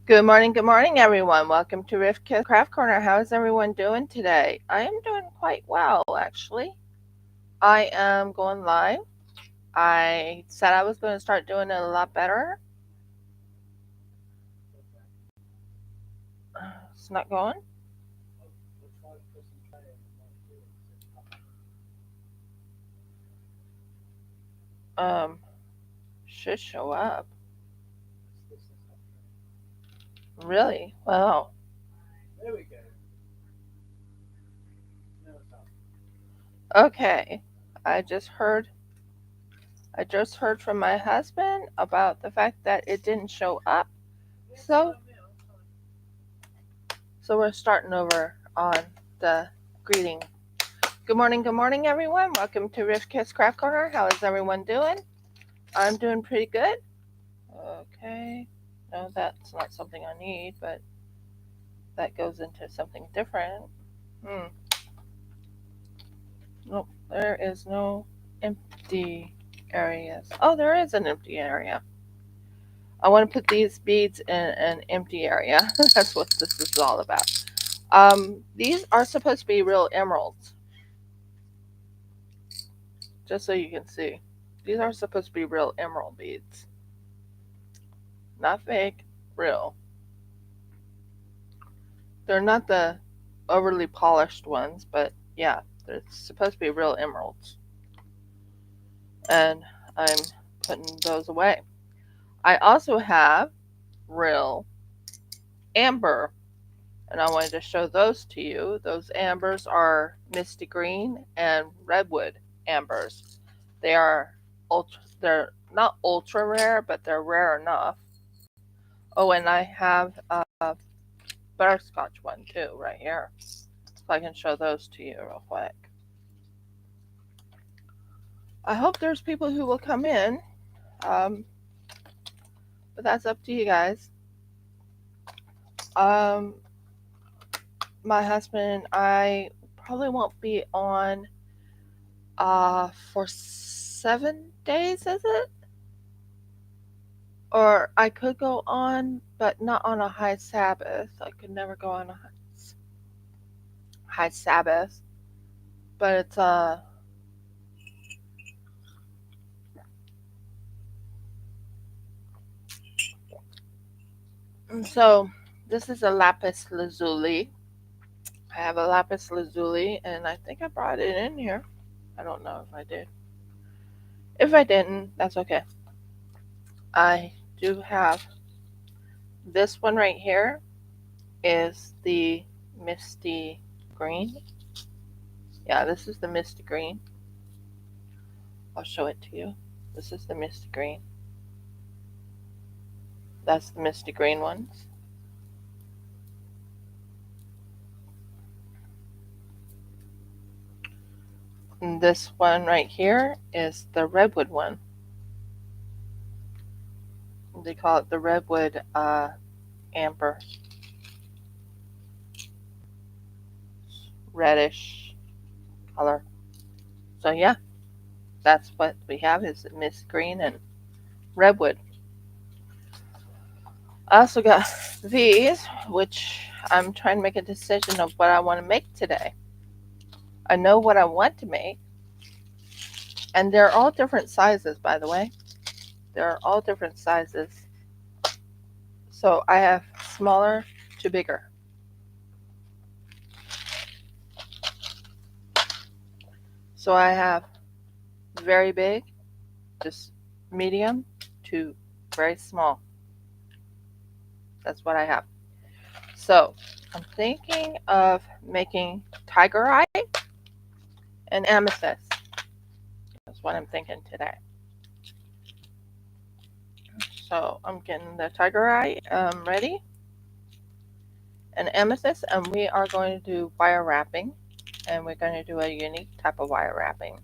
Good morning, everyone. Welcome to Rift Kiss Craft Corner. How is everyone doing today? I am doing quite well, actually. I am going live. I said I was going to start doing it a lot better. It's not going. Um, should show up. Really? Wow. Okay. I just heard. I just heard from my husband about the fact that it didn't show up. So, so we're starting over on the greeting. Good morning, everyone. Welcome to Rift Kiss Craft Corner. How is everyone doing? I'm doing pretty good. Okay. No, that's not something I need, but that goes into something different. Hmm. Nope. There is no empty areas. Oh, there is an empty area. I want to put these beads in an empty area. That's what this is all about. These are supposed to be real emeralds, just so you can see. These are supposed to be real emerald beads. Not fake, real. They're not the overly polished ones, but yeah, they're supposed to be real emeralds. And I'm putting those away. I also have real amber, and I wanted to show those to you. Those ambers are misty green and redwood ambers. They are they're not ultra rare, but they're rare enough. Oh, and I have a butterscotch one too right here. So I can show those to you real quick. I hope there's people who will come in, um, but that's up to you guys. Um, my husband and I probably won't be on for 7 days, is it? Or I could go on, but not on a high Sabbath. I could never go on a high Sabbath. But it's so this is a lapis lazuli. I have a lapis lazuli, and I think I brought it in here. I don't know if I did. If I didn't, that's okay. I do have this one right here is the misty green. Yeah, this is the misty green. I'll show it to you. This is the misty green. That's the misty green ones. And this one right here is the redwood one. They call it the redwood amber. Reddish color. So yeah, that's what we have is mist green and redwood. I also got these, which I'm trying to make a decision of what I want to make today. I know what I want to make, and they're all different sizes, by the way. They're all different sizes. So I have smaller to bigger. So I have very big, just medium to very small. That's what I have. So I'm thinking of making tiger eye and amethyst. That's what I'm thinking today. So I'm getting the tiger eye ready and amethyst, and we are going to do wire wrapping, and we're going to do a unique type of wire wrapping.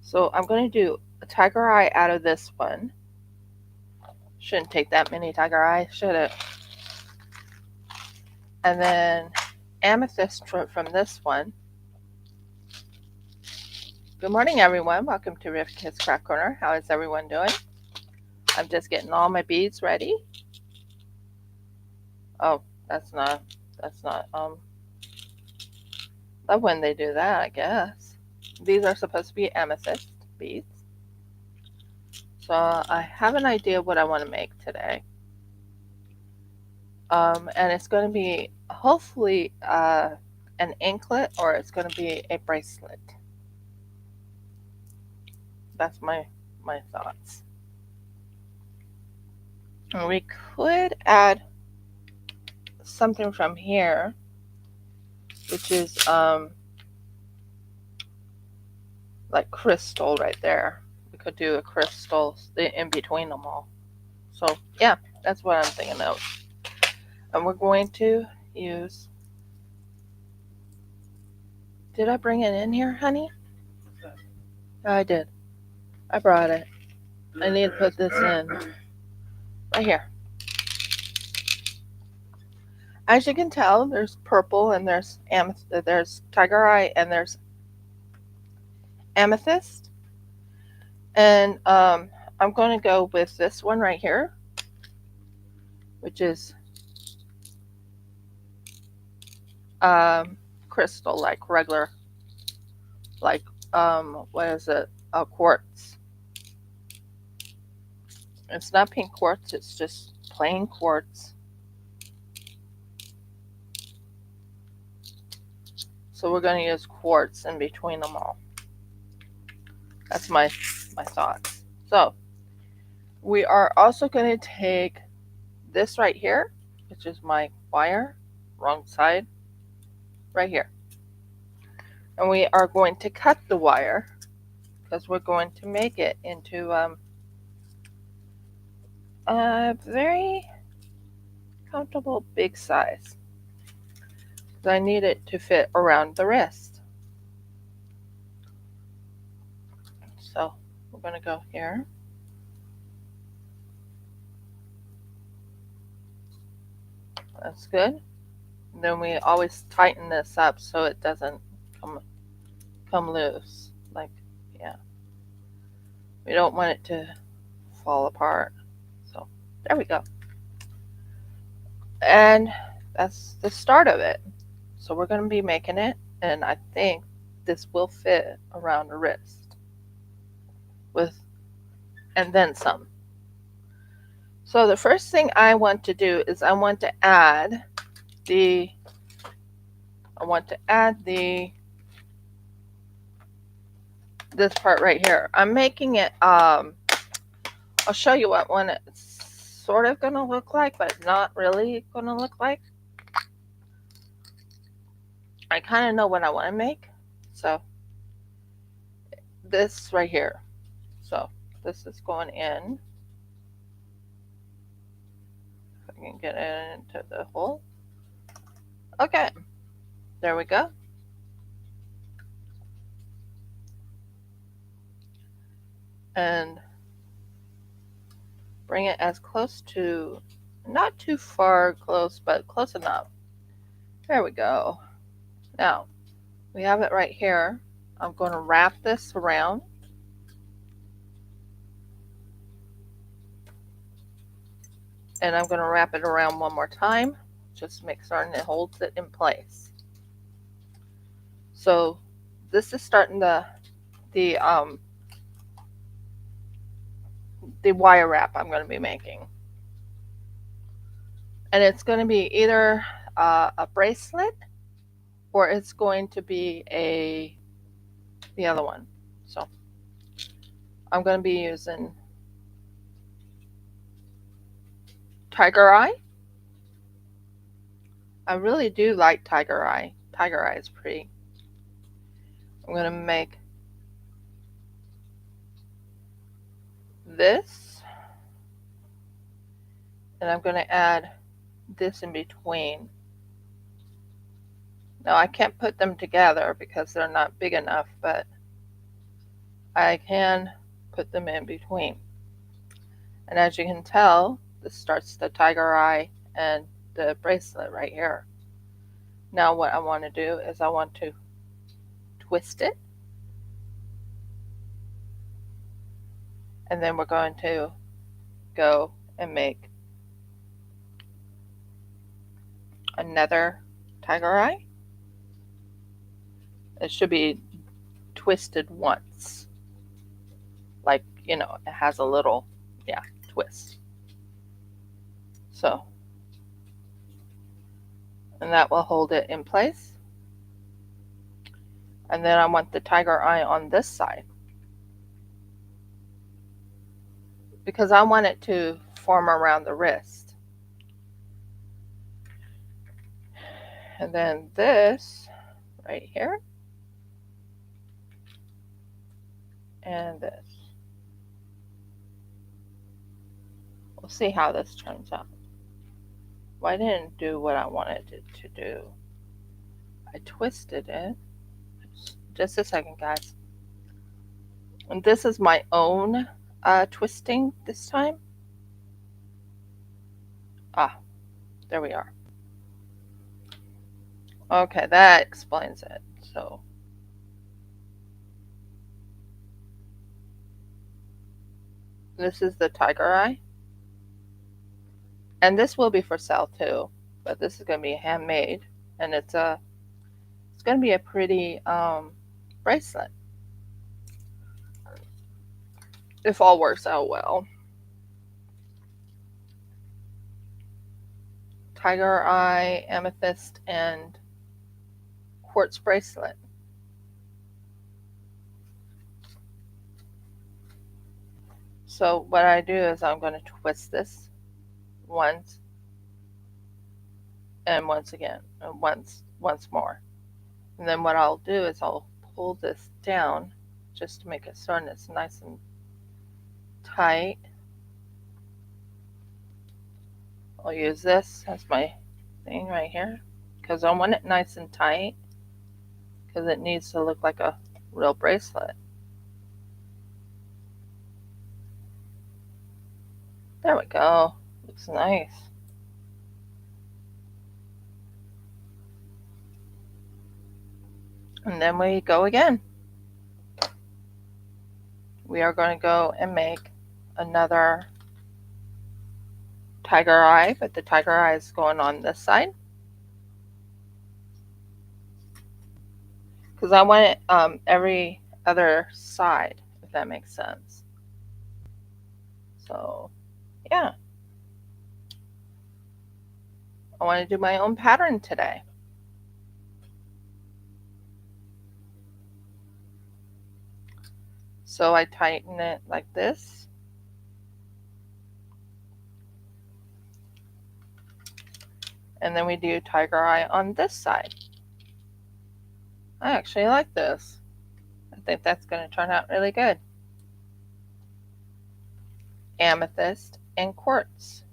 So I'm going to do a tiger eye out of this one. Shouldn't take that many tiger eyes, should it? And then amethyst from this one. Good morning, everyone. Welcome to Rift Kids Craft Corner. How is everyone doing? I'm just getting all my beads ready. Oh, that's not, love when they do that, I guess. These are supposed to be amethyst beads. So I have an idea what I want to make today. And it's going to be hopefully an anklet, or it's going to be a bracelet. That's my thoughts. And we could add something from here, which is like crystal right there. We could do a crystal in between them all. So yeah, that's what I'm thinking of. And we're going to use, did I bring it in here, honey? I did. I brought it. I need to put this in right here. As you can tell, there's purple and there's tiger eye and there's amethyst. And I'm going to go with this one right here, which is crystal, like regular, like what is it? A quartz. It's not pink quartz, it's just plain quartz. So we're going to use quartz in between them all. That's my thoughts. So we are also going to take this right here, which is my wire, wrong side, right here. And we are going to cut the wire because we're going to make it into a very comfortable big size. I need it to fit around the wrist. So we're going to go here. That's good. And then we always tighten this up so it doesn't come loose. Like, yeah. We don't want it to fall apart. So there we go. And that's the start of it. So we're going to be making it, and I think this will fit around the wrist and then some. So the first thing I want to do is I want to add this part right here. I'm making it, I'll show you what one it's sort of going to look like, but not really going to look like. I kind of know what I want to make. So this right here. So this is going in. If I can get it into the hole. Okay, there we go. And bring it as close to, not too far close, but close enough. There we go. Now, we have it right here. I'm going to wrap this around. And I'm going to wrap it around one more time. Just make certain it holds it in place. So this is starting the wire wrap I'm going to be making. And it's going to be either a bracelet, or it's going to be the other one. So I'm going to be using tiger eye. I really do like tiger eye. Tiger eye is pretty. I'm going to make this, and I'm going to add this in between. Now I can't put them together because they're not big enough, but I can put them in between. And as you can tell, this starts the tiger eye and the bracelet right here. Now what I want to do is I want to twist it, and then we're going to go and make another tiger eye. It should be twisted once. Like, you know, it has a little, yeah, twist. So, and that will hold it in place. And then I want the tiger eye on this side, because I want it to form around the wrist. And then this right here, and this. We'll see how this turns out. Well, I didn't do what I wanted it to do. I twisted it. Just a second, guys. And this is my own twisting this time. Ah, there we are. Okay, that explains it. So, this is the tiger eye. And this will be for sale too, but this is going to be handmade, and it's going to be a pretty bracelet, if all works out well. Tiger eye, amethyst, and quartz bracelet. So what I do is I'm going to twist this once, and once again, and once more. And then what I'll do is I'll pull this down just to make it so it's nice and tight. I'll use this as my thing right here, because I want it nice and tight, because it needs to look like a real bracelet. There we go. Looks nice. And then we go again. We are going to go and make another tiger eye, but the tiger eye is going on this side, because I want it every other side, if that makes sense. So yeah, I want to do my own pattern today. So I tighten it like this. And then we do tiger eye on this side. I actually like this. I think that's going to turn out really good. Amethyst and quartz.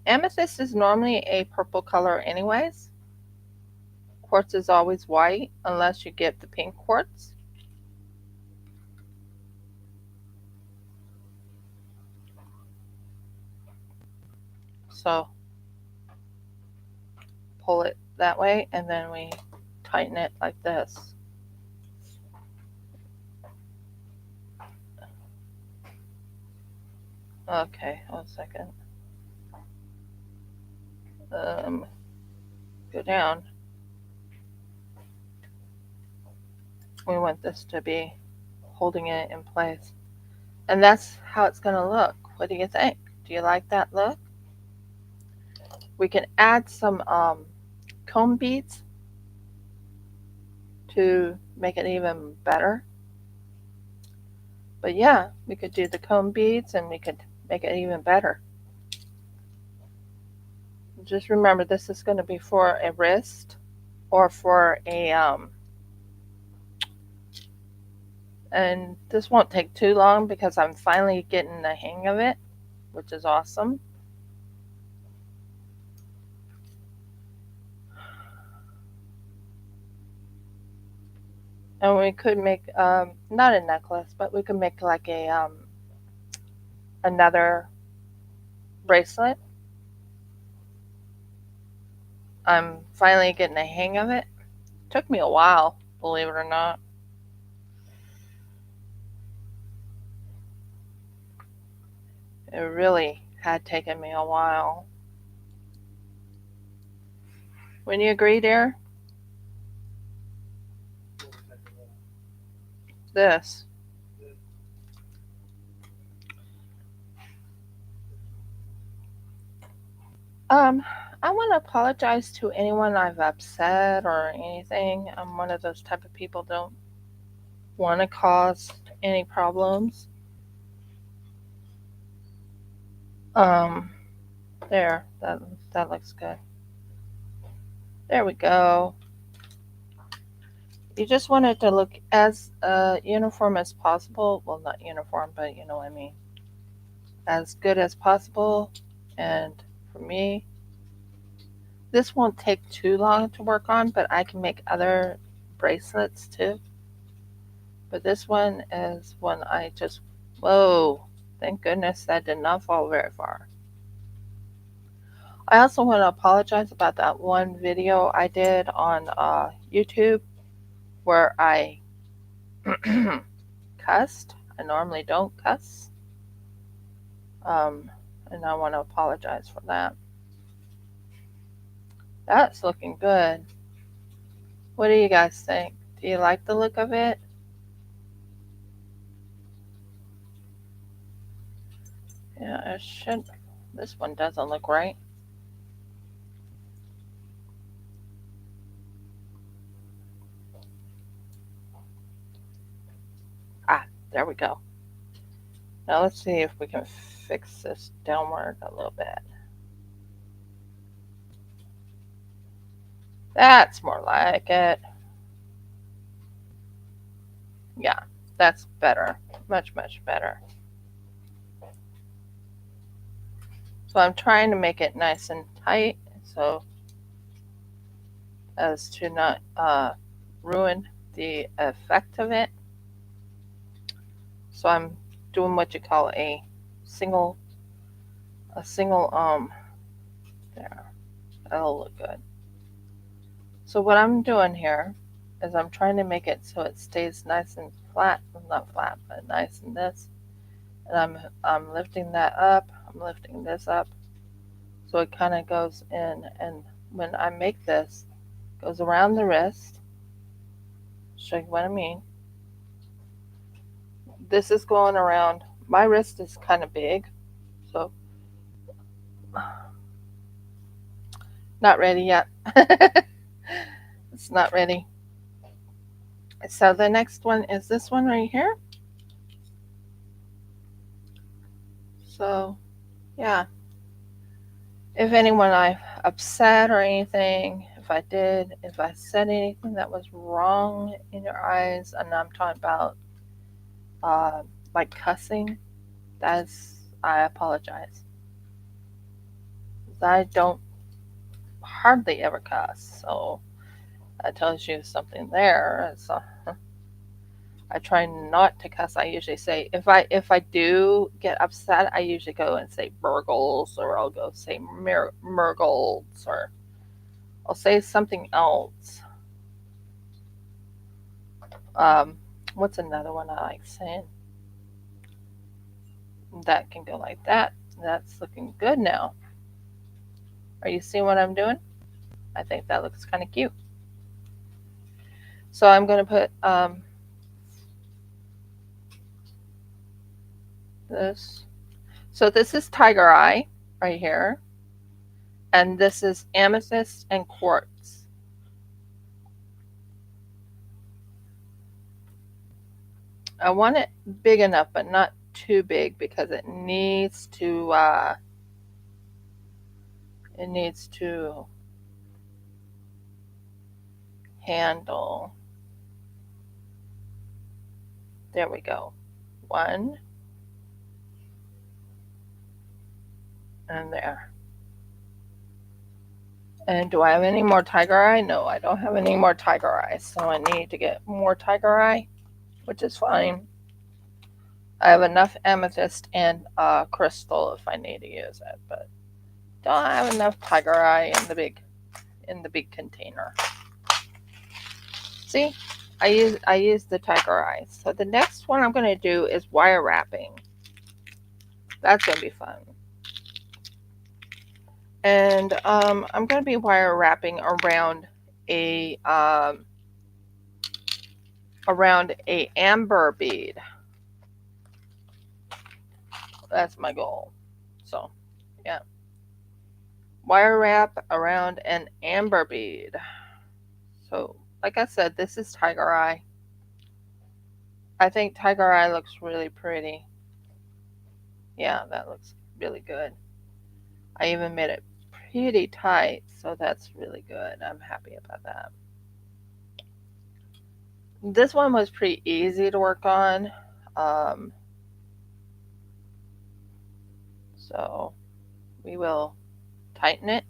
Amethyst is normally a purple color anyways. Quartz is always white unless you get the pink quartz. So pull it that way, and then we tighten it like this. Okay, 1 second. Go down. We want this to be holding it in place. And that's how it's going to look. What do you think? Do you like that look? We can add some comb beads to make it even better. But yeah, we could do the comb beads and we could make it even better. Just remember, this is going to be for a wrist or for a and this won't take too long because I'm finally getting the hang of it, which is awesome. And we could make not a necklace, but we could make like a another bracelet. I'm finally getting the hang of it. Took me a while, believe it or not. It really had taken me a while. Wouldn't you agree, dear? This. Um, I want to apologize to anyone I've upset or anything. I'm one of those type of people don't want to cause any problems. Um, there, that looks good. There we go. You just want it to look as uniform as possible. Well, not uniform, but you know what I mean. As good as possible. And for me, this won't take too long to work on, but I can make other bracelets too. But this one is one I just, whoa, thank goodness that did not fall very far. I also want to apologize about that one video I did on YouTube where I cussed. I normally don't cuss. And I want to apologize for that. That's looking good. What do you guys think? Do you like the look of it? Yeah, it should. This one doesn't look right. Ah, there we go. Now let's see if we can fix this downward a little bit. That's more like it. Yeah, that's better. Much, much better. So I'm trying to make it nice and tight so as to not ruin the effect of it. So I'm doing what you call single a single there. That'll look good. So what I'm doing here is I'm trying to make it so it stays nice and flat, well, not flat, but nice and this. And I'm lifting that up. I'm lifting this up, so it kind of goes in. And when I make this, it goes around the wrist. Show you what I mean. This is going around. My wrist is kind of big, so not ready yet. It's not ready. So the next one is this one right here. So yeah, if anyone I upset or anything, if I said anything that was wrong in your eyes, and I'm talking about like cussing, I apologize. I don't hardly ever cuss, so that tells you something there. So I try not to cuss. I usually say if I do get upset, I usually go and say burgles, or I'll go say murgles, or I'll say something else. Um, what's another one I like saying? That can go like that. That's looking good now. Are you seeing what I'm doing? I think that looks kind of cute. So I'm going to put this. So this is tiger eye right here. And this is amethyst and quartz. I want it big enough, but not too big, because it needs to handle. There we go. One. And there. And do I have any more tiger eye? No, I don't have any more tiger eye. So I need to get more tiger eye, which is fine. I have enough amethyst and crystal if I need to use it, but don't have enough tiger eye in the big container. See, I use the tiger eye. So the next one I'm going to do is wire wrapping. That's going to be fun. And I'm going to be wire wrapping a amber bead. That's my goal. So, yeah. Wire wrap around an amber bead. So, like I said, this is Tiger Eye. I think Tiger Eye looks really pretty. Yeah, that looks really good. I even made it pretty tight, so that's really good. I'm happy about that. This one was pretty easy to work on. Um, so we will tighten it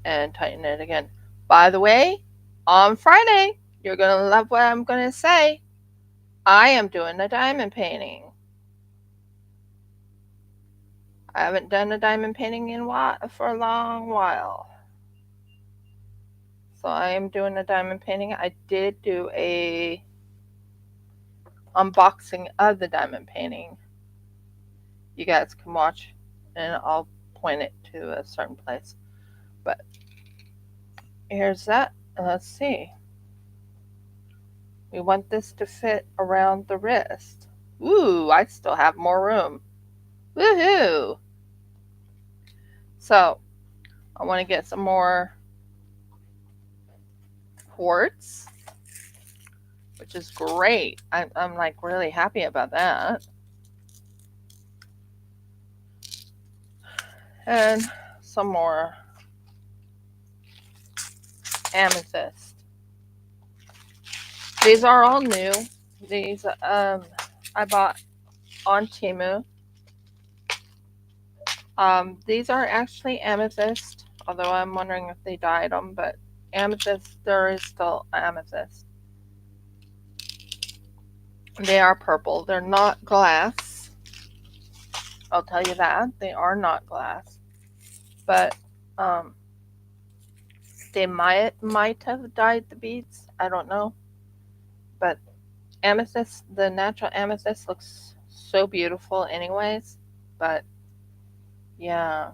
and tighten it again. By the way, on Friday, you're going to love what I'm going to say. I am doing a diamond painting. I haven't done a diamond painting for a long while. So I am doing a diamond painting. I did do a unboxing of the diamond painting. You guys can watch and I'll point it to a certain place. But here's that. Let's see. We want this to fit around the wrist. Ooh, I still have more room. Woohoo! So I want to get some more quartz, which is great. I'm like really happy about that. And some more amethyst. These are all new. These I bought on Temu. These are actually amethyst, although I'm wondering if they dyed them, but amethyst, there is still amethyst. They are purple. They're not glass. I'll tell you that. They are not glass. But they might have dyed the beads. I don't know. But amethyst, the natural amethyst looks so beautiful anyways. But yeah.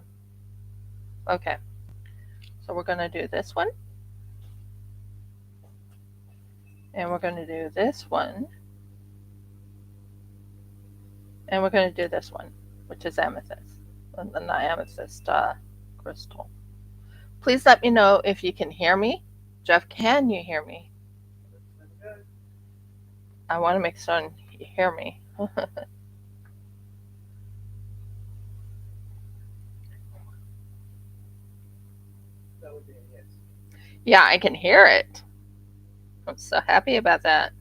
Okay. So we're going to do this one. And we're going to do this one. And we're going to do this one, which is amethyst. And the amethyst crystal. Please let me know if you can hear me. Jeff, can you hear me? I want to make sure you hear me. Yeah, I can hear it. I'm so happy about that.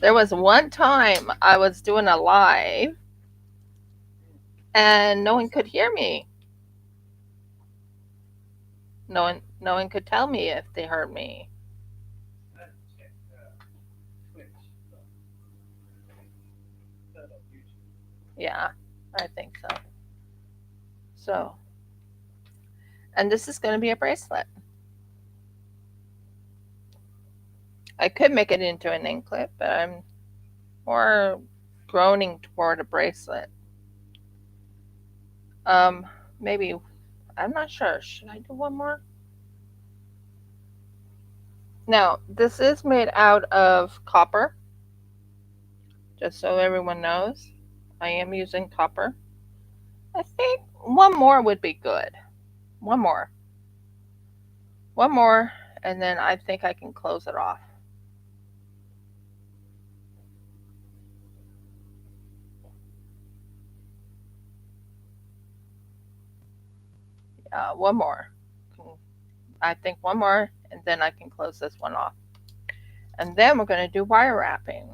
There was one time I was doing a live and no one could hear me. No one could tell me if they heard me. Yeah, I think so. So, and this is going to be a bracelet. I could make it into an anklet, but I'm more groaning toward a bracelet. Maybe, I'm not sure. Should I do one more? Now, this is made out of copper. Just so everyone knows, I am using copper. I think one more would be good. One more. One more, and then I think I can close it off. One more. I think one more, and then I can close this one off. And then we're going to do wire wrapping.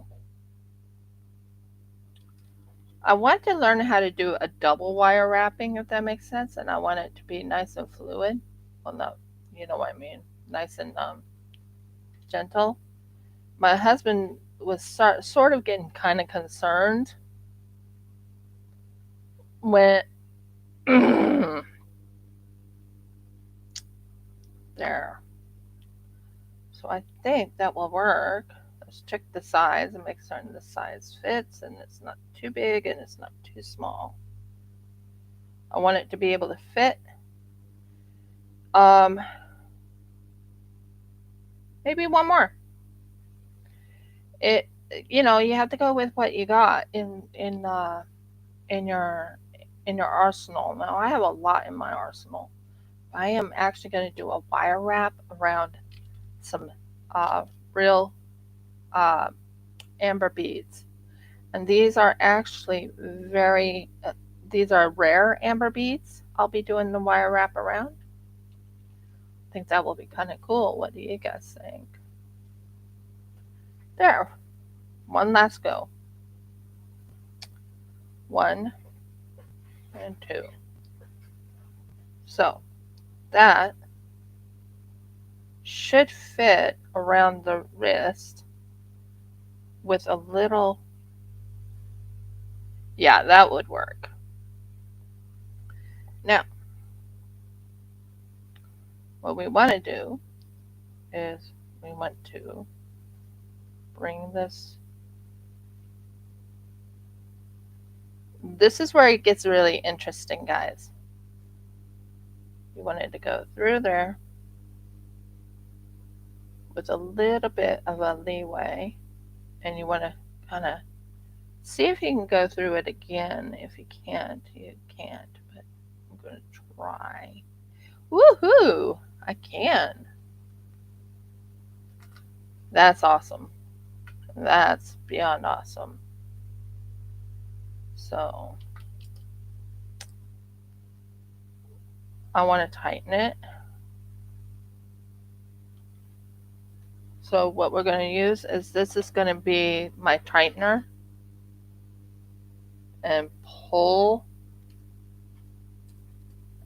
I want to learn how to do a double wire wrapping, if that makes sense, and I want it to be nice and fluid. Well, no, you know what I mean. Nice and gentle. My husband was sort of getting kind of concerned when there. So I think that will work. Just check the size and make certain the size fits and it's not too big and it's not too small. I want it to be able to fit. Maybe one more. It, you know, you have to go with what you got in your arsenal. Now I have a lot in my arsenal. I am actually going to do a wire wrap around some real uh, amber beads, and these are actually these are rare amber beads. I'll be doing the wire wrap around. I think that will be kind of cool. What do you guys think? There, one last go. 1 and 2. So that should fit around the wrist with a little, yeah, that would work. Now, what we want to do is we want to bring this. This is where it gets really interesting, guys. You want it to go through there with a little bit of a leeway, and you want to kind of see if you can go through it again. If you can't, you can't, but I'm going to try. Woohoo! I can. That's awesome. That's beyond awesome. So I want to tighten it. So what we're going to use is this is going to be my tightener, and pull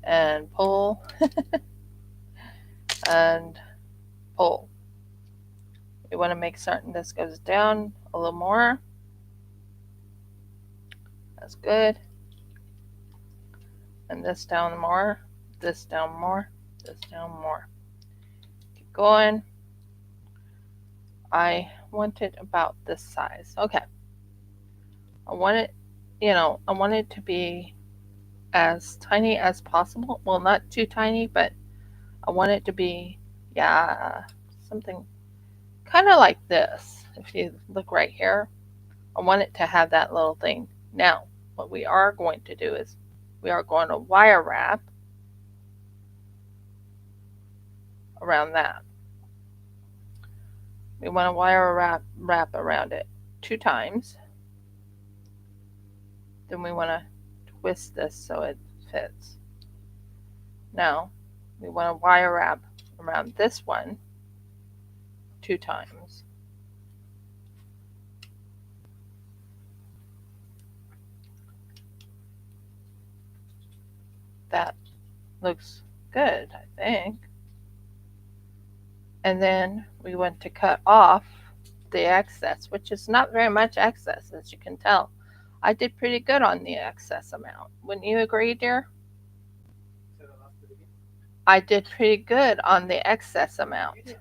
and pull and pull. We want to make certain this goes down a little more. That's good. And this down more, this down more, this down more. Keep going. I want it about this size. Okay. I want it, you know, I want it to be as tiny as possible. Well, not too tiny, but I want it to be, yeah, something kind of like this. If you look right here, I want it to have that little thing. Now, what we are going to do is we are going to wire wrap around that. We want to wire wrap around it 2 times. Then we want to twist this so it fits. Now, we want to wire wrap around this one 2 times. That looks good, I think. And then we want to cut off the excess, which is not very much excess, as you can tell. I did pretty good on the excess amount. Wouldn't you agree, dear? I did pretty good on the excess amount. You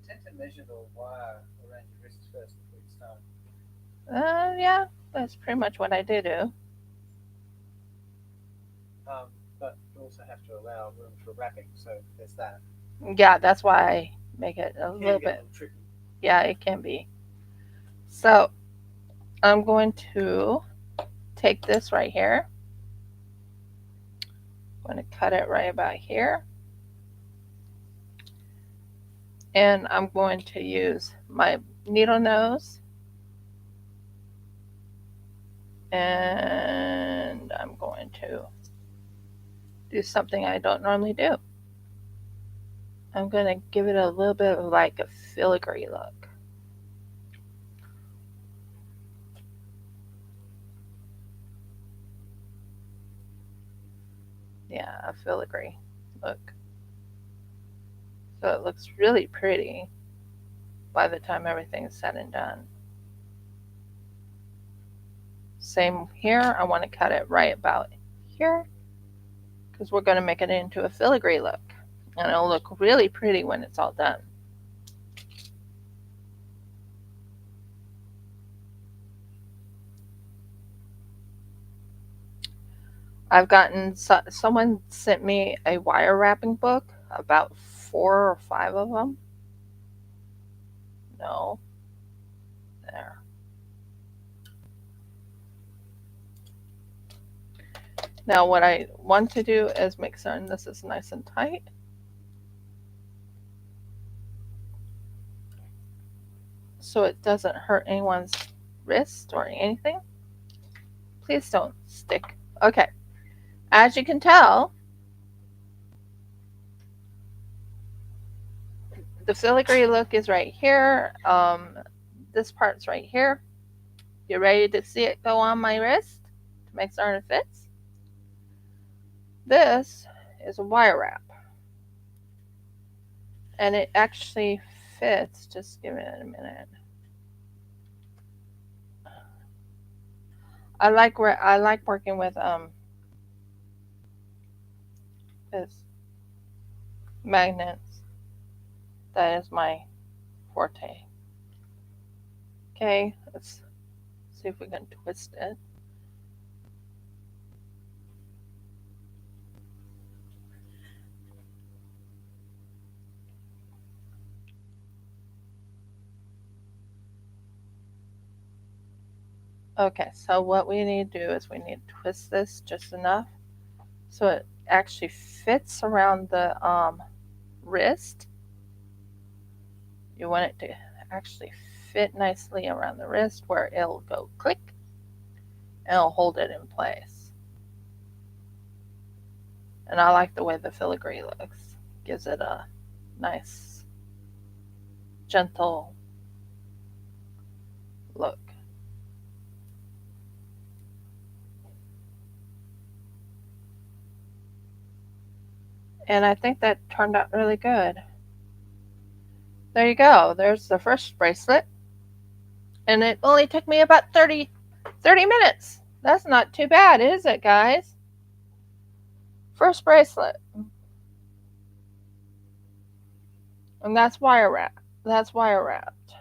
tend to measure the wire around your wrist first before you start. Yeah, that's pretty much what I did do. But you also have to allow room for wrapping, so there's that. Yeah, that's why I make it a little bit. Tricky. Yeah, it can be. So I'm going to take this right here. I'm going to cut it right about here. And I'm going to use my needle nose. And I'm going to do something I don't normally do. I'm going to give it a little bit of like a filigree look. Yeah, a filigree look. So it looks really pretty by the time everything's said and done. Same here, I want to cut it right about here because we're going to make it into a filigree look. And it'll look really pretty when it's all done. I've gotten someone sent me a wire wrapping book, about 4 or 5 of them. No, there. Now what I want to do is make certain this is nice and tight. So it doesn't hurt anyone's wrist or anything. Please don't stick. Okay, as you can tell, the filigree look is right here. This part's right here. You ready to see it go on my wrist to make certain it fits? This is a wire wrap, and it actually fits. Just give it a minute. I like working with this magnets. That is my forte. Okay, let's see if we can twist it. Okay, so what we need to do is we need to twist this just enough so it actually fits around the wrist. You want it to actually fit nicely around the wrist where it'll go click and it'll hold it in place. And I like the way the filigree looks. Gives it a nice, gentle look. And I think that turned out really good. There you go. There's the first bracelet. And it only took me about 30 minutes. That's not too bad, is it, guys? First bracelet. And that's wire wrap. That's wire wrapped.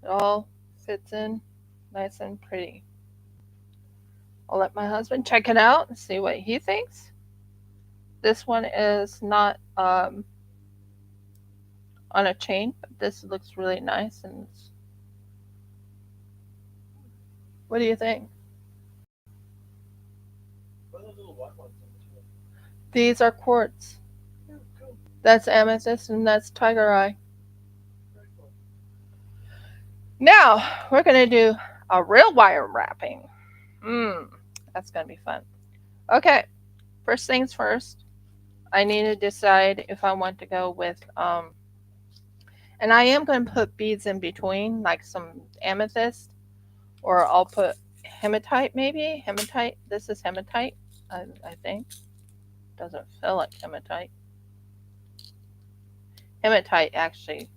It all fits in nice and pretty. I'll let my husband check it out and see what he thinks. This one is not on a chain, but this looks really nice. And what do you think? What are those little white ones on this one? These are quartz. Yeah, cool. That's amethyst and that's tiger eye. Very cool. Now we're gonna do a real wire wrapping. That's gonna be fun. Okay, first things first. I need to decide if I want to go with and I am going to put beads in between, like some amethyst, or I'll put hematite maybe. Hematite. This is hematite, I think. Doesn't feel like hematite. Hematite actually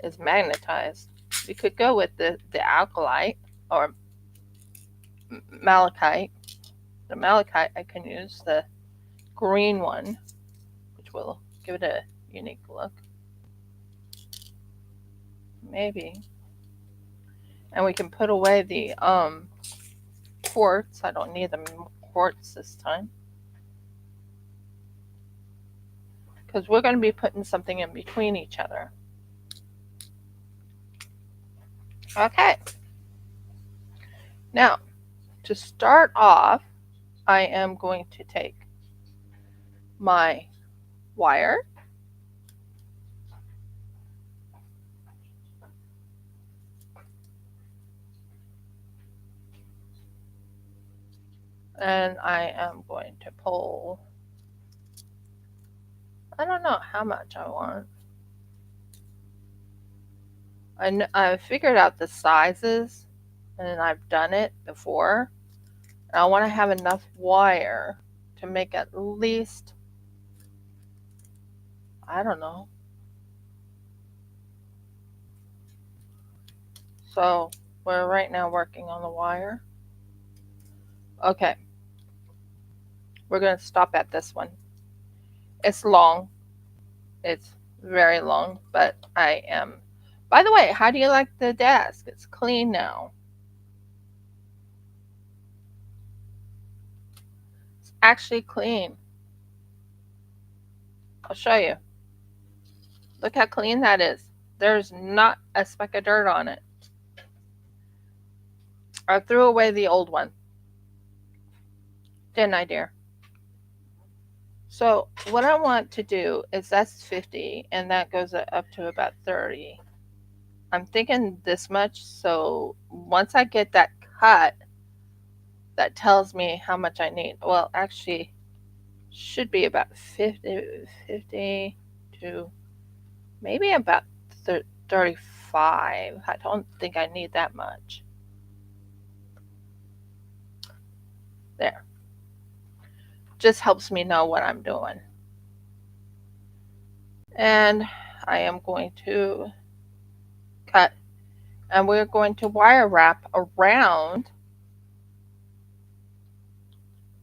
is magnetized. You could go with the alkalite or malachite. The malachite I can use the green one, which will give it a unique look. Maybe. And we can put away the quartz. I don't need the quartz this time. Because we're going to be putting something in between each other. Okay. Now, to start off, I am going to take my wire and I am going to pull, I don't know how much I want. I figured out the sizes and I've done it before. And I want to have enough wire to make at least, I don't know. So we're right now working on the wire. Okay. We're going to stop at this one. It's long. It's very long, but I am. By the way, how do you like the desk? It's clean now. actually clean. I'll show you. Look how clean that is. There's not a speck of dirt on it. I threw away the old one. Didn't I, dear? So what I want to do is that's 50 and that goes up to about 30. I'm thinking this much, so once I get that cut, that tells me how much I need. Well, actually, should be about 50 to maybe about 35. I don't think I need that much. There. Just helps me know what I'm doing. And I am going to cut, and we're going to wire wrap around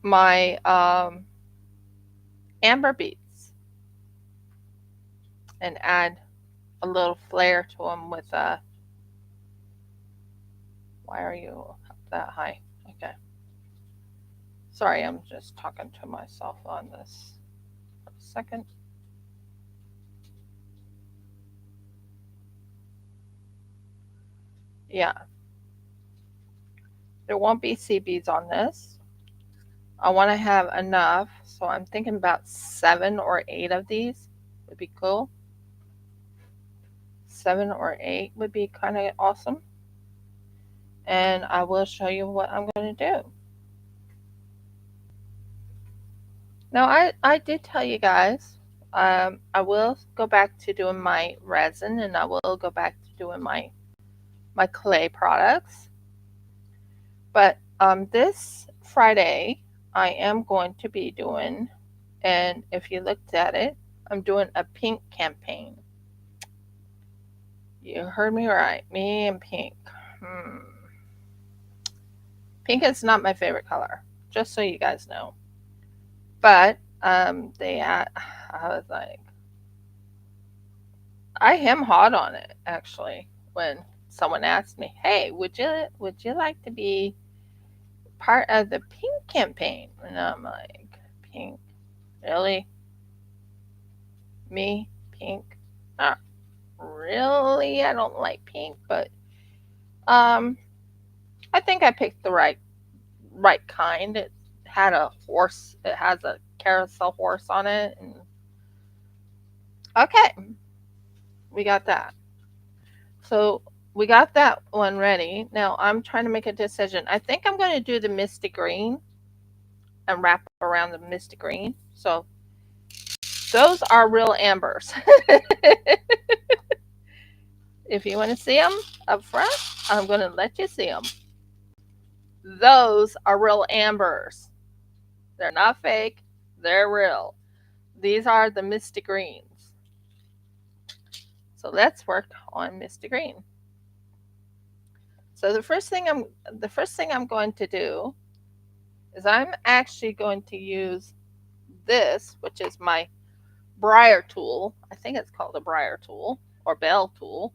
my amber beads and add a little flare to them with a. Why are you up that high? Okay. Sorry, I'm just talking to myself on this for a second. Yeah, there won't be seed beads on this. I want to have enough, so I'm thinking about 7 or 8 of these would be cool. 7 or 8 would be kind of awesome. And I will show you what I'm going to do. Now, I did tell you guys, I will go back to doing my resin and I will go back to doing my clay products. But this Friday, I am going to be doing, and if you looked at it, I'm doing a pink campaign. You heard me right, me and pink. Pink is not my favorite color, just so you guys know. But I was like, I am hot on it actually. When someone asked me, "Hey, would you like to be part of the pink campaign?" And I'm like, "Pink, really? Me, pink? Not really. I don't like pink, but um, I think I picked the right kind. It had a horse. It has a carousel horse on it, and okay, we got that. So we got that one ready. Now I'm trying to make a decision. I think I'm going to do the misty green and wrap around the misty green. So those are real ambers. If you want to see them up front, I'm going to let you see them. Those are real ambers. They're not fake, they're real. These are the misty greens. So let's work on misty green. So the first thing I'm going to do is I'm actually going to use this, which is my briar tool. I think it's called a briar tool or bell tool.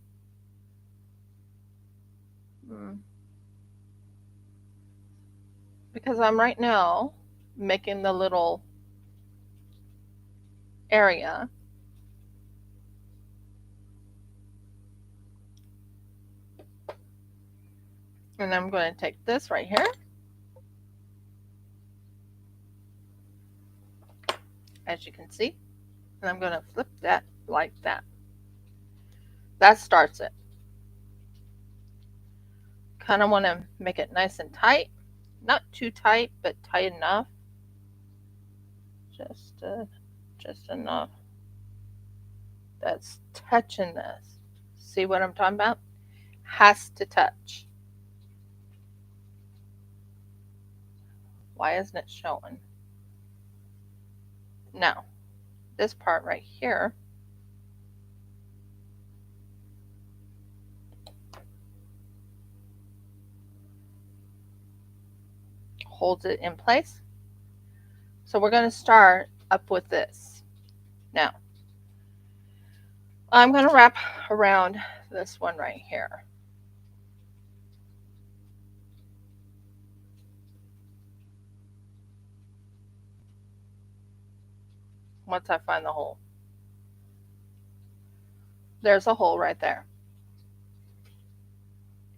Because I'm right now making the little area. And I'm going to take this right here. As you can see. And I'm going to flip that like that. That starts it. Kind of want to make it nice and tight. Not too tight, but tight enough. Just enough that's touching this. See what I'm talking about? Has to touch. Why isn't it showing? Now, this part right here, holds it in place. So we're going to start up with this. Now, I'm going to wrap around this one right here. once I find the hole. There's a hole right there.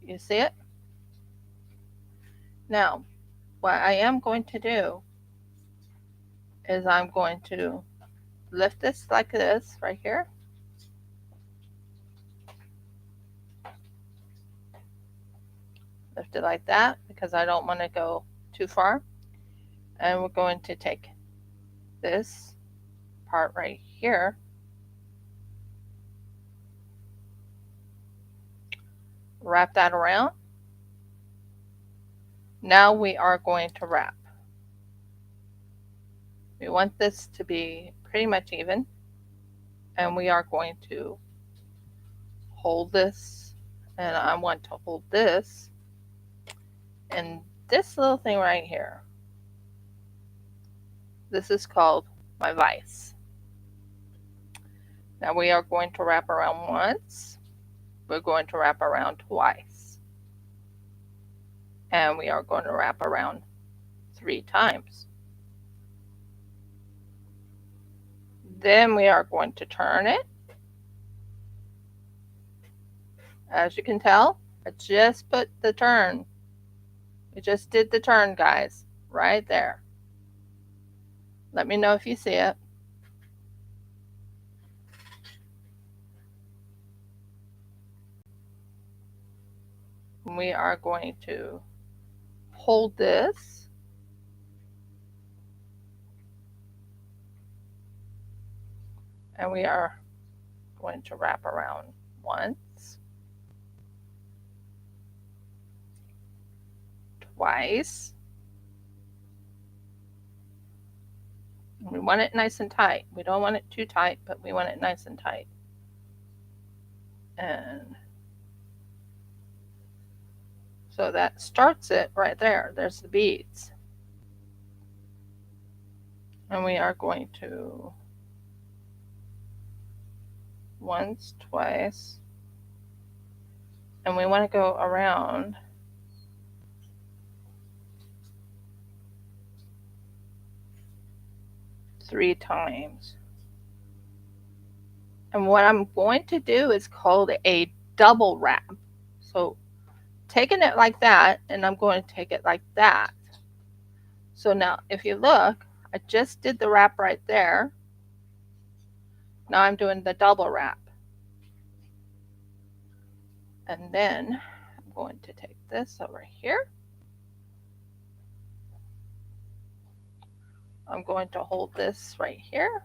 You see it? Now, what I am going to do is I'm going to lift this like this right here. Lift it like that because I don't want to go too far. And we're going to take this part right here, wrap that around. Now we are going to wrap. We want this to be pretty much even, and we are going to hold this, and I want to hold this and this little thing right here. This is called my vise. Now we are going to wrap around once, we're going to wrap around twice, and we are going to wrap around 3 times. Then we are going to turn it. As you can tell, I just put the turn. We just did the turn, guys, right there. Let me know if you see it. We are going to hold this. And we are going to wrap around once, twice. We want it nice and tight. We don't want it too tight, but we want it nice and tight. And so that starts it right there. There's the beads. And we are going to once, twice, and we want to go around 3 times. And what I'm going to do is called a double wrap. So taking it like that, and I'm going to take it like that. So now if you look, I just did the wrap right there. Now I'm doing the double wrap. And then I'm going to take this over here. I'm going to hold this right here.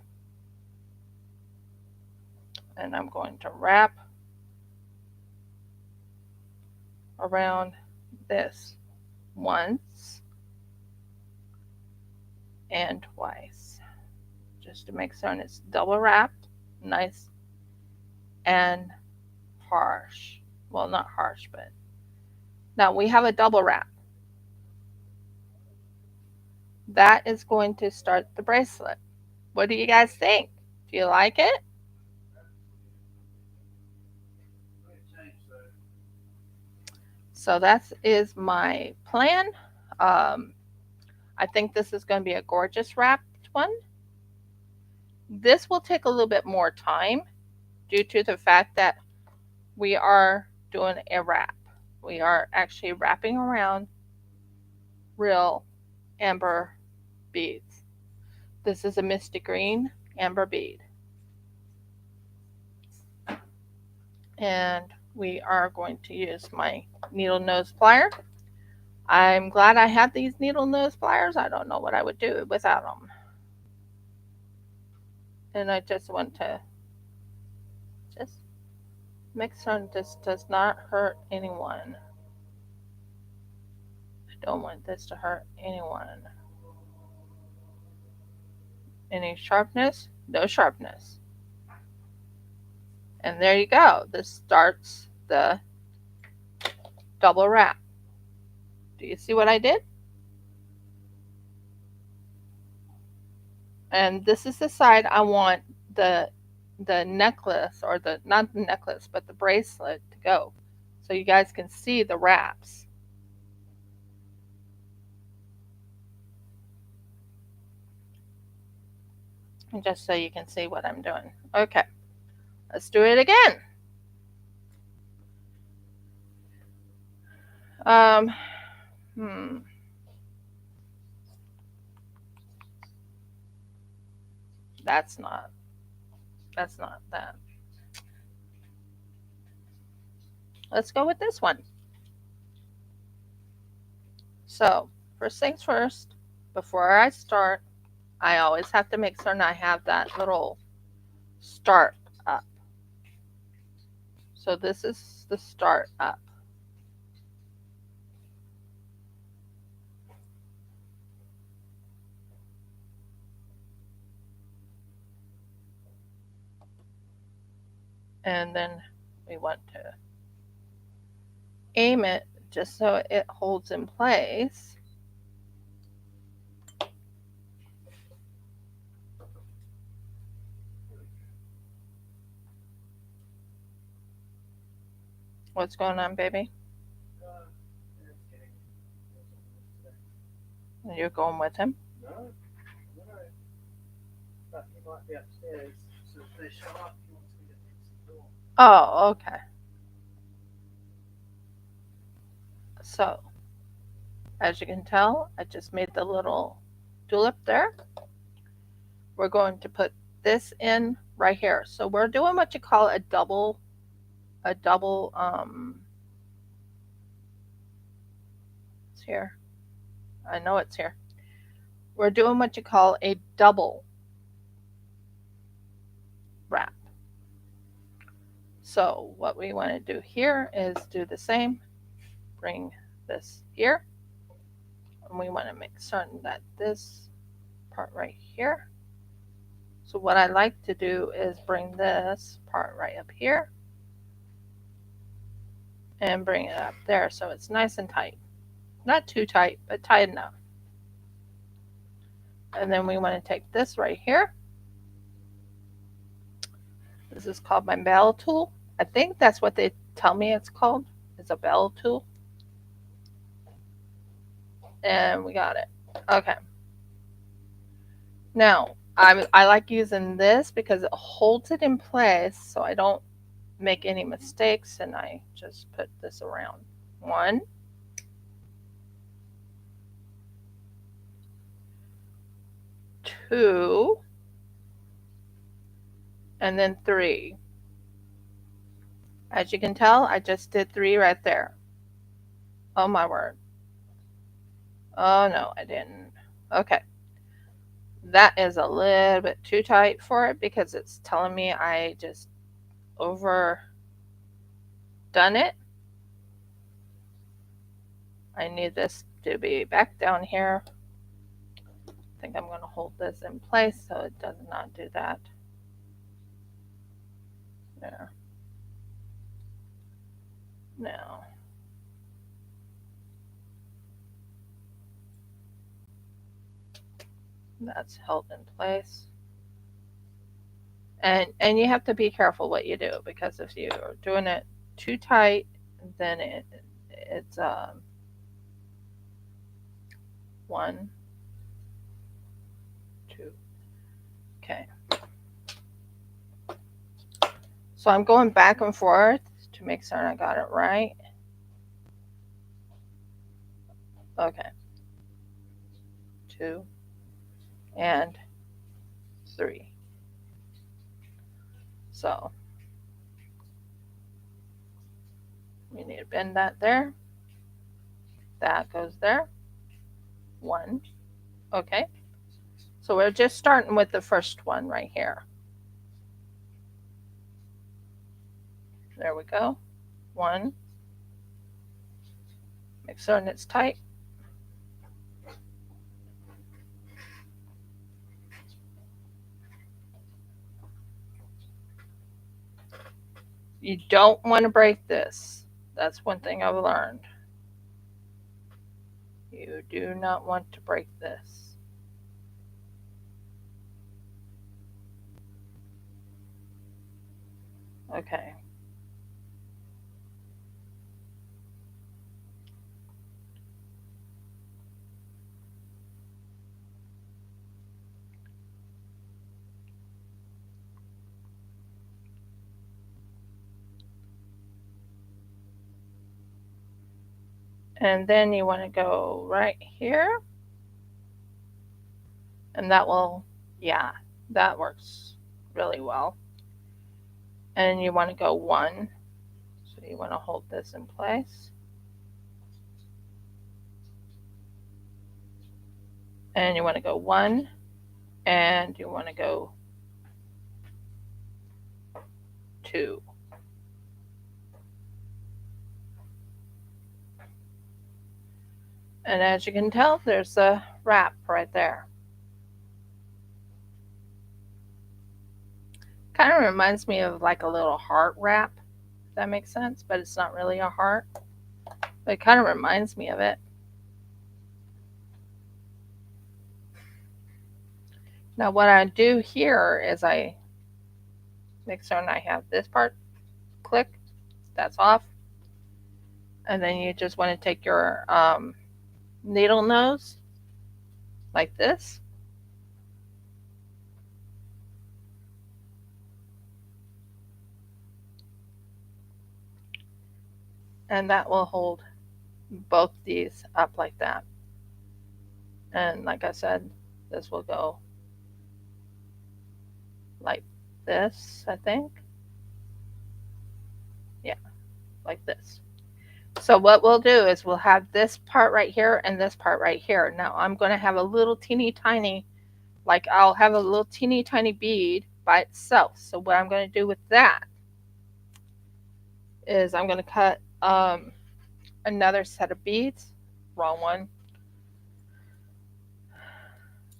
And I'm going to wrap around this once and twice, just to make certain it's double wrapped, nice and harsh. Well, not harsh, but now we have a double wrap. That is going to start the bracelet. What do you guys think? Do you like it? So that is my plan. I think this is going to be a gorgeous wrapped one. This will take a little bit more time due to the fact that we are doing a wrap. We are actually wrapping around real amber beads. This is a misty green amber bead. And we are going to use my needle nose plier. I'm glad I have these needle nose pliers. I don't know what I would do without them. And I just want to just make sure this does not hurt anyone. I don't want this to hurt anyone. Any sharpness? No sharpness. And there you go. This starts the double wrap. Do you see what I did? And this is the side I want the necklace, or the, not the necklace, but the bracelet to go. So you guys can see the wraps. just so you can see what I'm doing. Okay, let's do it again. Um, hmm, that's not, that's not that. Let's go with this one. So, first things first, before I start, I always have to make certain I have that little start up. So this is the start up. And then we want to aim it just so it holds in place. What's going on, baby? It's getting today. You're going with him? No, no, but he might be upstairs. So if they show up, he wants me to fix the door. Oh, okay. So, as you can tell, I just made the little tulip there. We're going to put this in right here. So we're doing what you call a double, it's here. I know it's here. We're doing what you call a double wrap. So what we want to do here is do the same. Bring this here. And we want to make certain that this part right here. So what I like to do is bring this part right up here and bring it up there so it's nice and tight. Not too tight, but tight enough. And then we want to take this right here. This is called my bell tool. I think that's what they tell me it's called. It's a bell tool. And we got it. Okay. Now, I like using this because it holds it in place so I don't make any mistakes, and I just put this around. 1, 2, and then 3. As you can tell, I just did 3 right there. Oh my word. Oh no, I didn't. Okay. That is a little bit too tight for it because it's telling me I just overdone it. I need this to be back down here. I think I'm going to hold this in place so it does not do that. There. Now, that's held in place. And you have to be careful what you do because if you're doing it too tight, then it's 1, 2. Okay. So I'm going back and forth to make certain I got it right. Okay. 2 and 3. So we need to bend that there. That goes there. 1. Okay. So we're just starting with the first one right here. There we go. 1. Make certain it's tight. You don't want to break this. That's one thing I've learned. You do not want to break this. Okay. And then you want to go right here. And that will, yeah, that works really well. And you want to go one. So you want to hold this in place. And you want to go one. And you want to go two. And as you can tell, there's a wrap right there. Kind of reminds me of like a little heart wrap, if that makes sense, but it's not really a heart. But it kind of reminds me of it. Now what I do here is I make sure I have this part click, that's off. And then you just want to take your needle nose like this. And that will hold both these up like that. And like I said, this will go like this, I think. Yeah, like this. So what we'll do is we'll have this part right here and this part right here. Now I'm going to have a little teeny tiny, like I'll have a little teeny tiny bead by itself. So what I'm going to do with that is I'm going to cut another set of beads. Wrong one.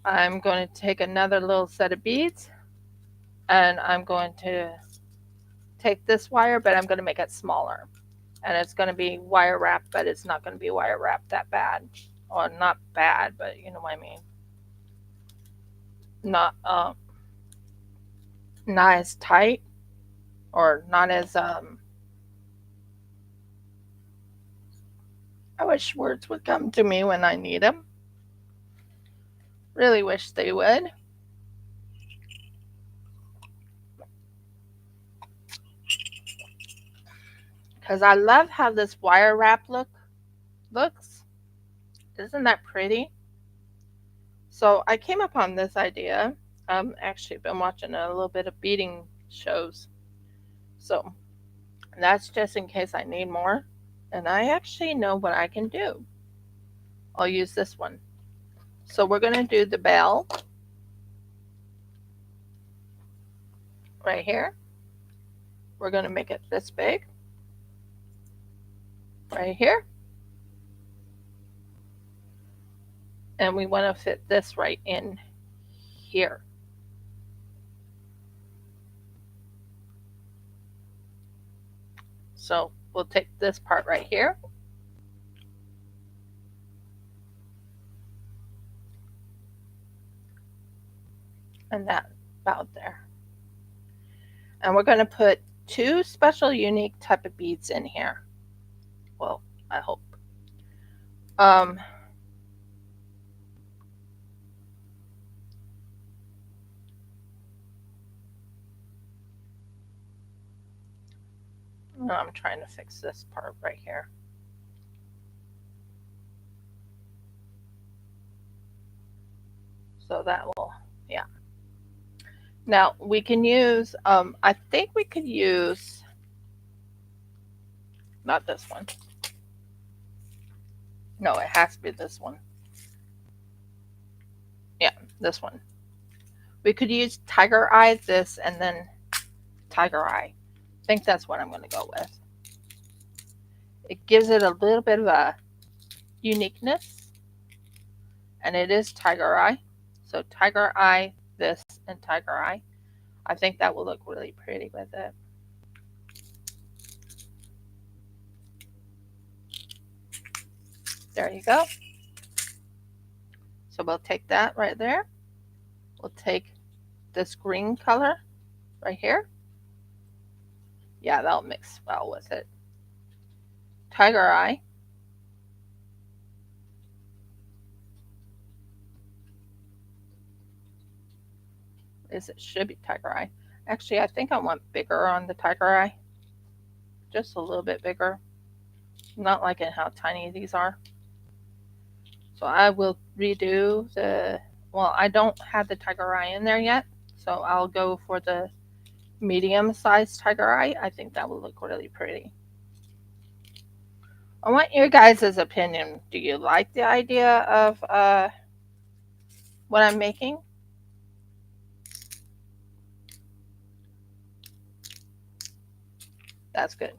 I'm going to take another little set of beads and I'm going to take this wire, but I'm going to make it smaller. And it's going to be wire wrap, but it's not going to be wire wrap that bad. Or not bad, but you know what I mean. Not not as tight or not as I wish words would come to me when I need them. Really wish they would. Because I love how this wire wrap looks. Isn't that pretty? So I came upon this idea. Actually been watching a little bit of beading shows. So that's just in case I need more. And I actually know what I can do. I'll use this one. So we're going to do the bell right here. We're going to make it this big right here. And we want to fit this right in here. So we'll take this part right here. And that about there. And we're going to put two special unique type of beads in here. Well, I hope. I'm trying to fix this part right here. So that will, yeah. Now we can use, I think we could use, not this one. No, it has to be this one. Yeah, this one. We could use tiger eye, this, and then tiger eye. I think that's what I'm going to go with. It gives it a little bit of a uniqueness. And it is tiger eye. So tiger eye, this, and tiger eye. I think that will look really pretty with it. There you go. So we'll take that right there. We'll take this green color right here. Yeah, that'll mix well with it. Tiger eye. It should be tiger eye. Actually, I think I want bigger on the tiger eye. Just a little bit bigger. not liking how tiny these are. So I will redo the, well, I don't have the tiger eye in there yet, so I'll go for the medium sized tiger eye. I think that will look really pretty. I want your guys' opinion. Do you like the idea of what I'm making? That's good.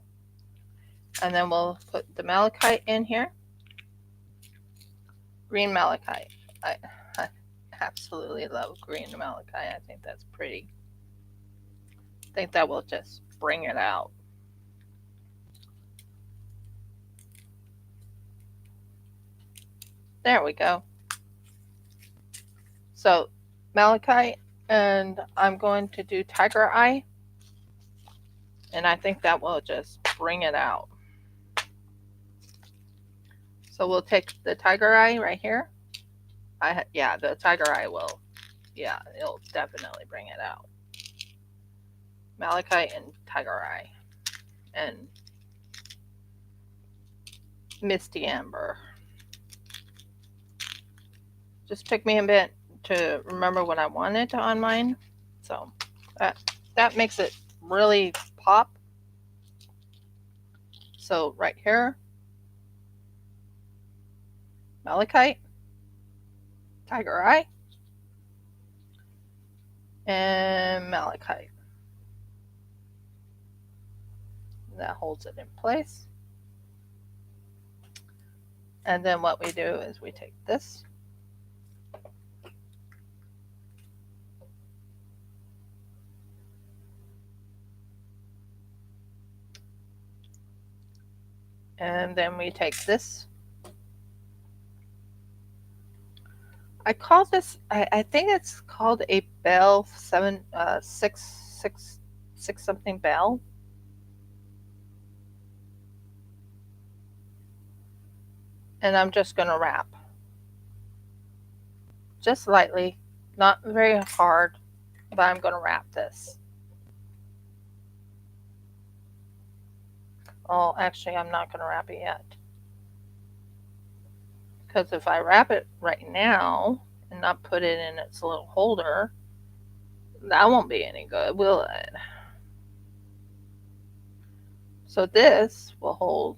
And then we'll put the malachite in here. Green malachite. I absolutely love green malachite. I think that's pretty. I think that will just bring it out. There we go. So malachite, and I'm going to do tiger eye, and I think that will just bring it out. So we'll take the tiger eye right here. Yeah, the tiger eye will, yeah, it'll definitely bring it out. Malachite and tiger eye, and misty amber. Just took me a bit to remember what I wanted on mine, so that makes it really pop. So right here, malachite, tiger eye, and malachite. That holds it in place. And then what we do is we take this, and then we take this. I call this, I think it's called a bell 6 something bell. And I'm just going to wrap. Just lightly, not very hard, but I'm going to wrap this. Oh, actually, I'm not going to wrap it yet. Because if I wrap it right now and not put it in its little holder, that won't be any good, will it? So this will hold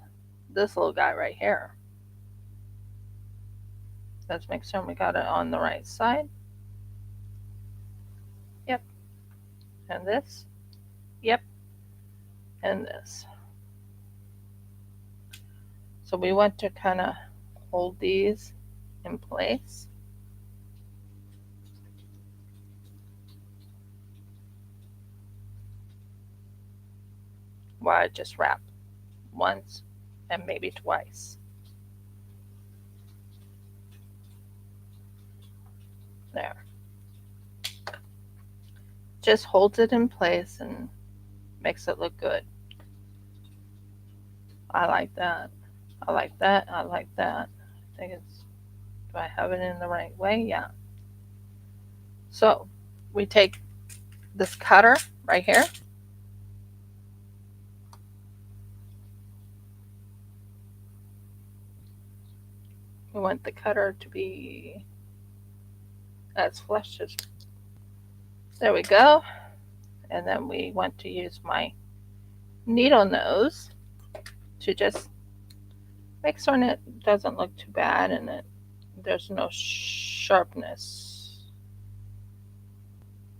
this little guy right here. Let's make sure we got it on the right side. Yep. And this. Yep. And this. So we want to kind of hold these in place. While I just wrap once and maybe twice. There. Just holds it in place and makes it look good. I like that. I like that. I like that. I think it's, do I have it in the right way? Yeah. So we take this cutter right here. We want the cutter to be as flush as, there we go. And then we want to use my needle nose to just make sure it doesn't look too bad and that there's no sharpness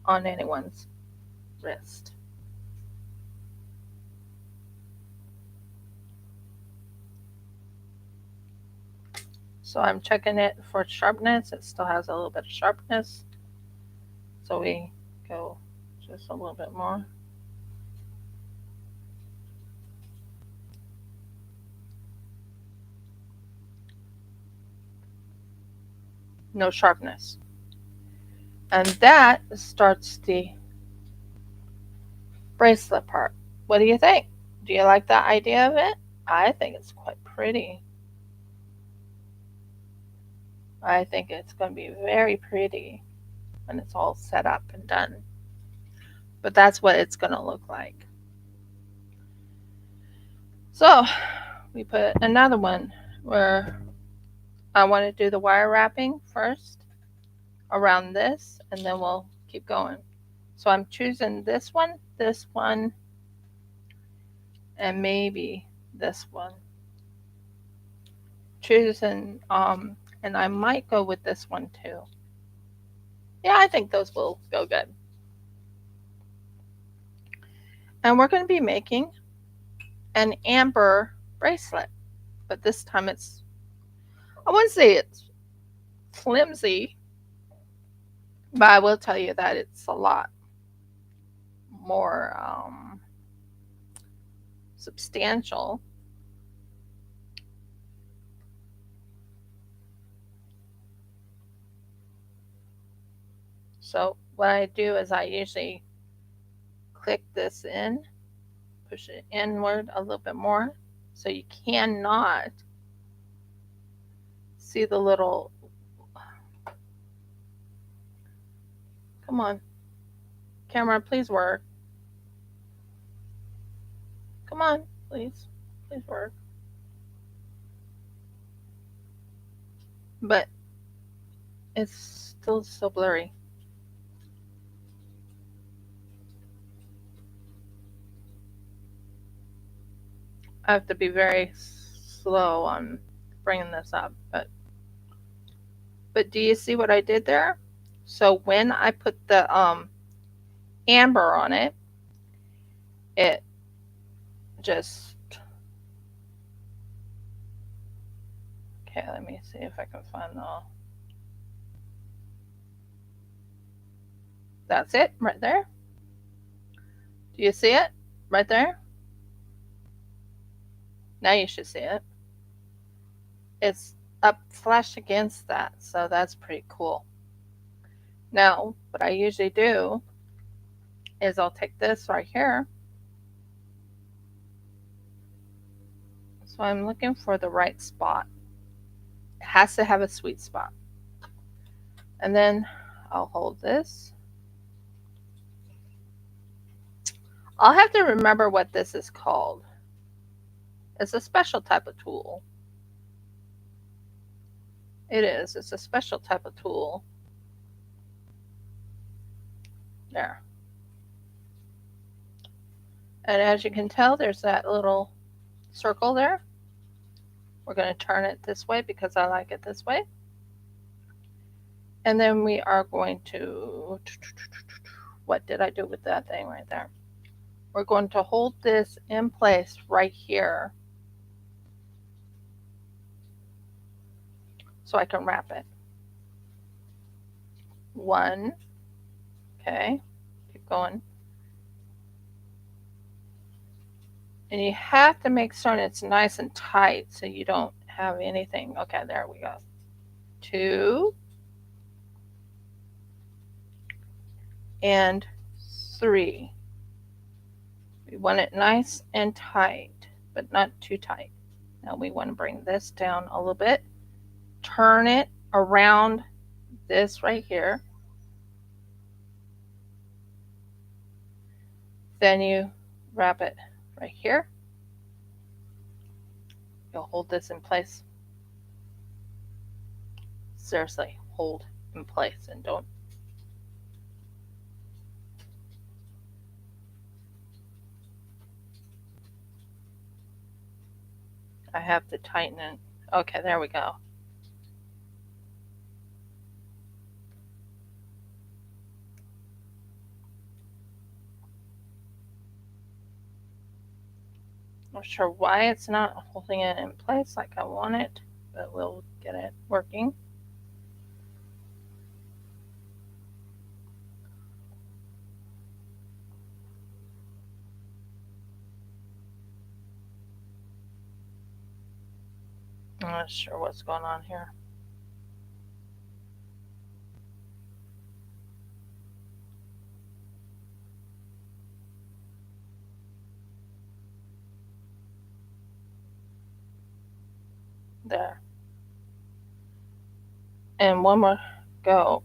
on anyone's wrist. So I'm checking it for sharpness. It still has a little bit of sharpness. So we go just a little bit more. No sharpness. And that starts the bracelet part. What do you think? Do you like the idea of it? I think it's quite pretty. I think it's going to be very pretty when it's all set up and done. But that's what it's going to look like. So we put another one where I want to do the wire wrapping first around this, and then we'll keep going. So I'm choosing this one, and maybe this one. Choosing, and I might go with this one too. Yeah, I think those will go good. And we're going to be making an amber bracelet, but this time I wouldn't say it's flimsy, but I will tell you that it's a lot more substantial. So what I do is I usually click this in, push it inward a little bit more, so you cannot see the little, come on, camera, please work. Come on, please work. But it's still so blurry. I have to be very slow on bringing this up, but do you see what I did there? So when I put the amber on it, it just, okay, let me see if I can find the, that's it right there. Do you see it right there? Now you should see it. It's up flush against that, so that's pretty cool. Now, what I usually do is I'll take this right here. So I'm looking for the right spot. It has to have a sweet spot. And then I'll hold this. I'll have to remember what this is called. It's a special type of tool. It is. It's a special type of tool. There. And as you can tell, there's that little circle there. We're going to turn it this way because I like it this way. And then we are going to, what did I do with that thing right there? We're going to hold this in place right here so I can wrap it. One, okay, keep going. And you have to make certain it's nice and tight so you don't have anything. Okay, there we go. Two, and three. We want it nice and tight, but not too tight. Now we want to bring this down a little bit. Turn it around this right here. Then you wrap it right here. You'll hold this in place. Seriously, hold in place and don't. I have to tighten it. Okay, there we go. Not sure why it's not holding it in place like I want it, but we'll get it working. I'm not sure what's going on here. There. And one more go.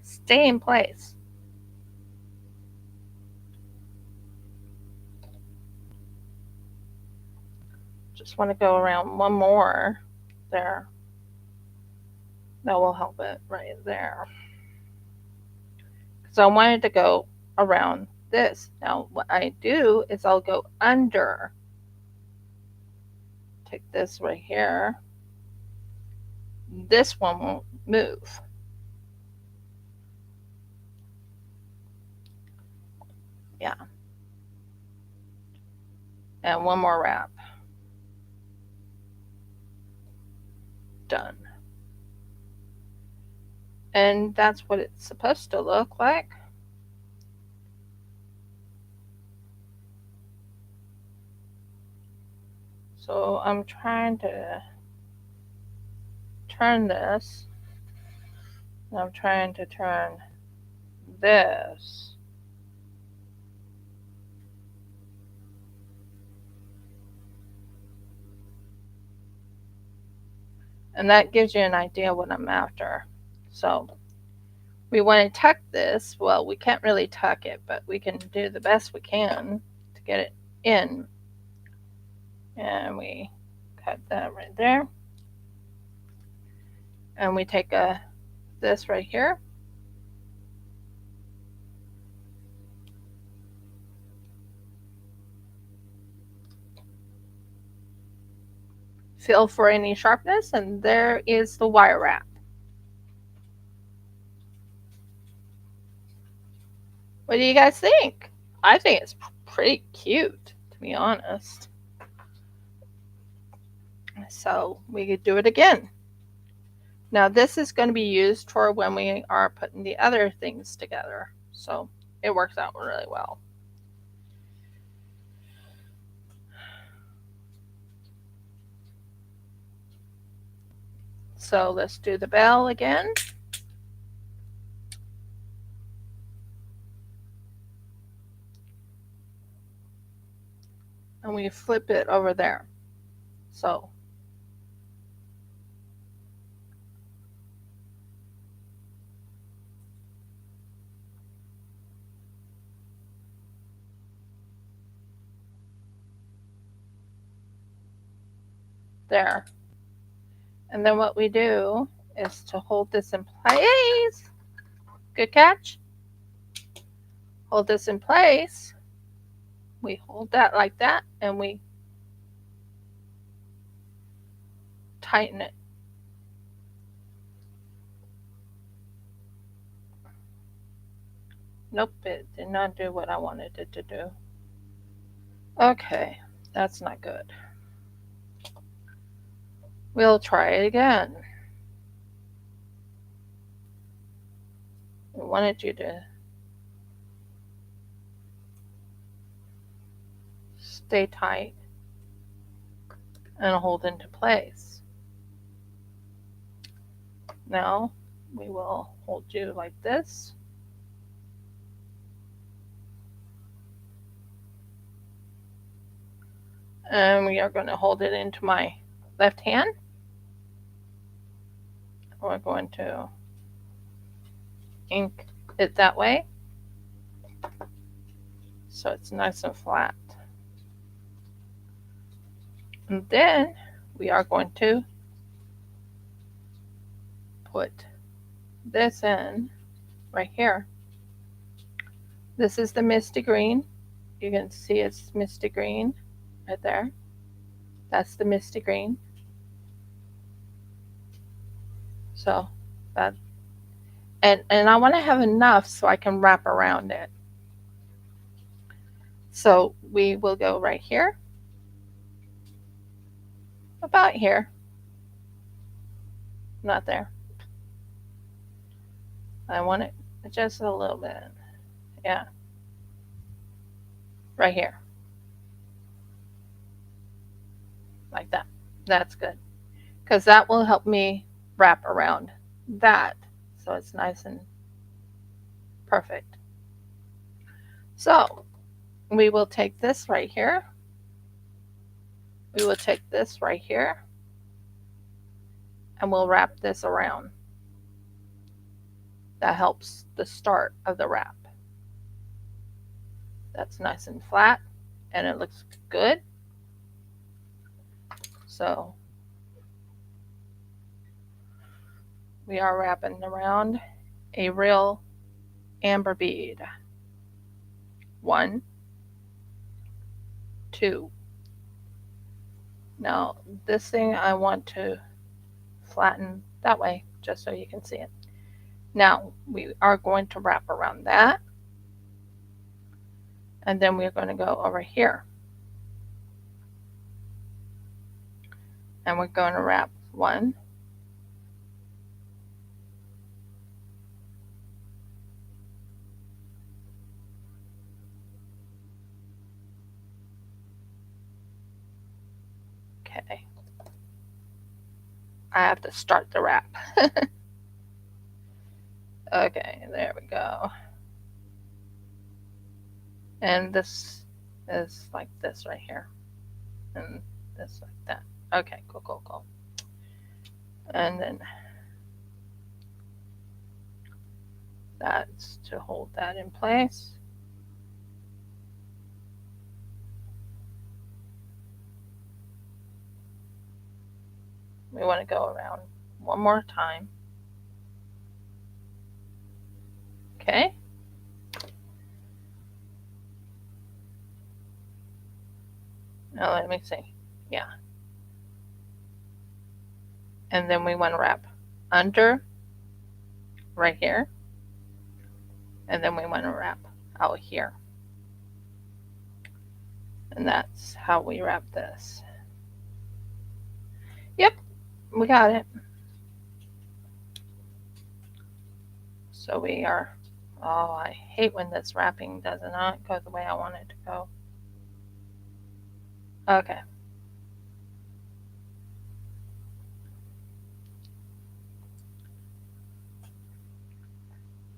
Stay in place. just want to go around one more there. That will help it right there. So I wanted to go around this. Now what I do is I'll go under. Take this right here. This one won't move. Yeah. And one more wrap. Done. And that's what it's supposed to look like. So I'm trying to turn this. I'm trying to turn this. And that gives you an idea what I'm after. So we want to tuck this. Well, we can't really tuck it, but we can do the best we can to get it in. And we cut that right there. And we take this right here. Feel for any sharpness, and there is the wire wrap. What do you guys think? I think it's pretty cute, to be honest. So we could do it again. Now this is going to be used for when we are putting the other things together. So it works out really well. So let's do the bell again. And we flip it over there. So there. And then what we do is to hold this in place. Good catch. Hold this in place. We hold that like that, and we tighten it. Nope, it did not do what I wanted it to do. Okay, that's not good. We'll try it again. I wanted you to stay tight and hold into place. Now we will hold you like this. And we are going to hold it into my left hand. We're going to ink it that way so it's nice and flat. And then we are going to put this in right here. This is the misty green. You can see it's misty green right there. That's the misty green. So that, and I want to have enough so I can wrap around it. So we will go right here, about here, not there. I want it just a little bit, yeah, right here, like that. That's good, because that will help me wrap around that so it's nice and perfect. So we will take this right here. We will take this right here, and we'll wrap this around. That helps the start of the wrap. That's nice and flat, and it looks good. So we are wrapping around a real amber bead. 1, 2. Now this thing I want to flatten that way just so you can see it. Now we are going to wrap around that, and then we're going to go over here and we're going to wrap 1, okay. I have to start the wrap. Okay, there we go. And this is like this right here, and this like that. Okay, cool. And then that's to hold that in place. We want to go around one more time. Okay. Now let me see. Yeah. And then we want to wrap under right here. And then we want to wrap out here. And that's how we wrap this. Yep, we got it. So we are, oh, I hate when this wrapping does not go the way I want it to go. Okay.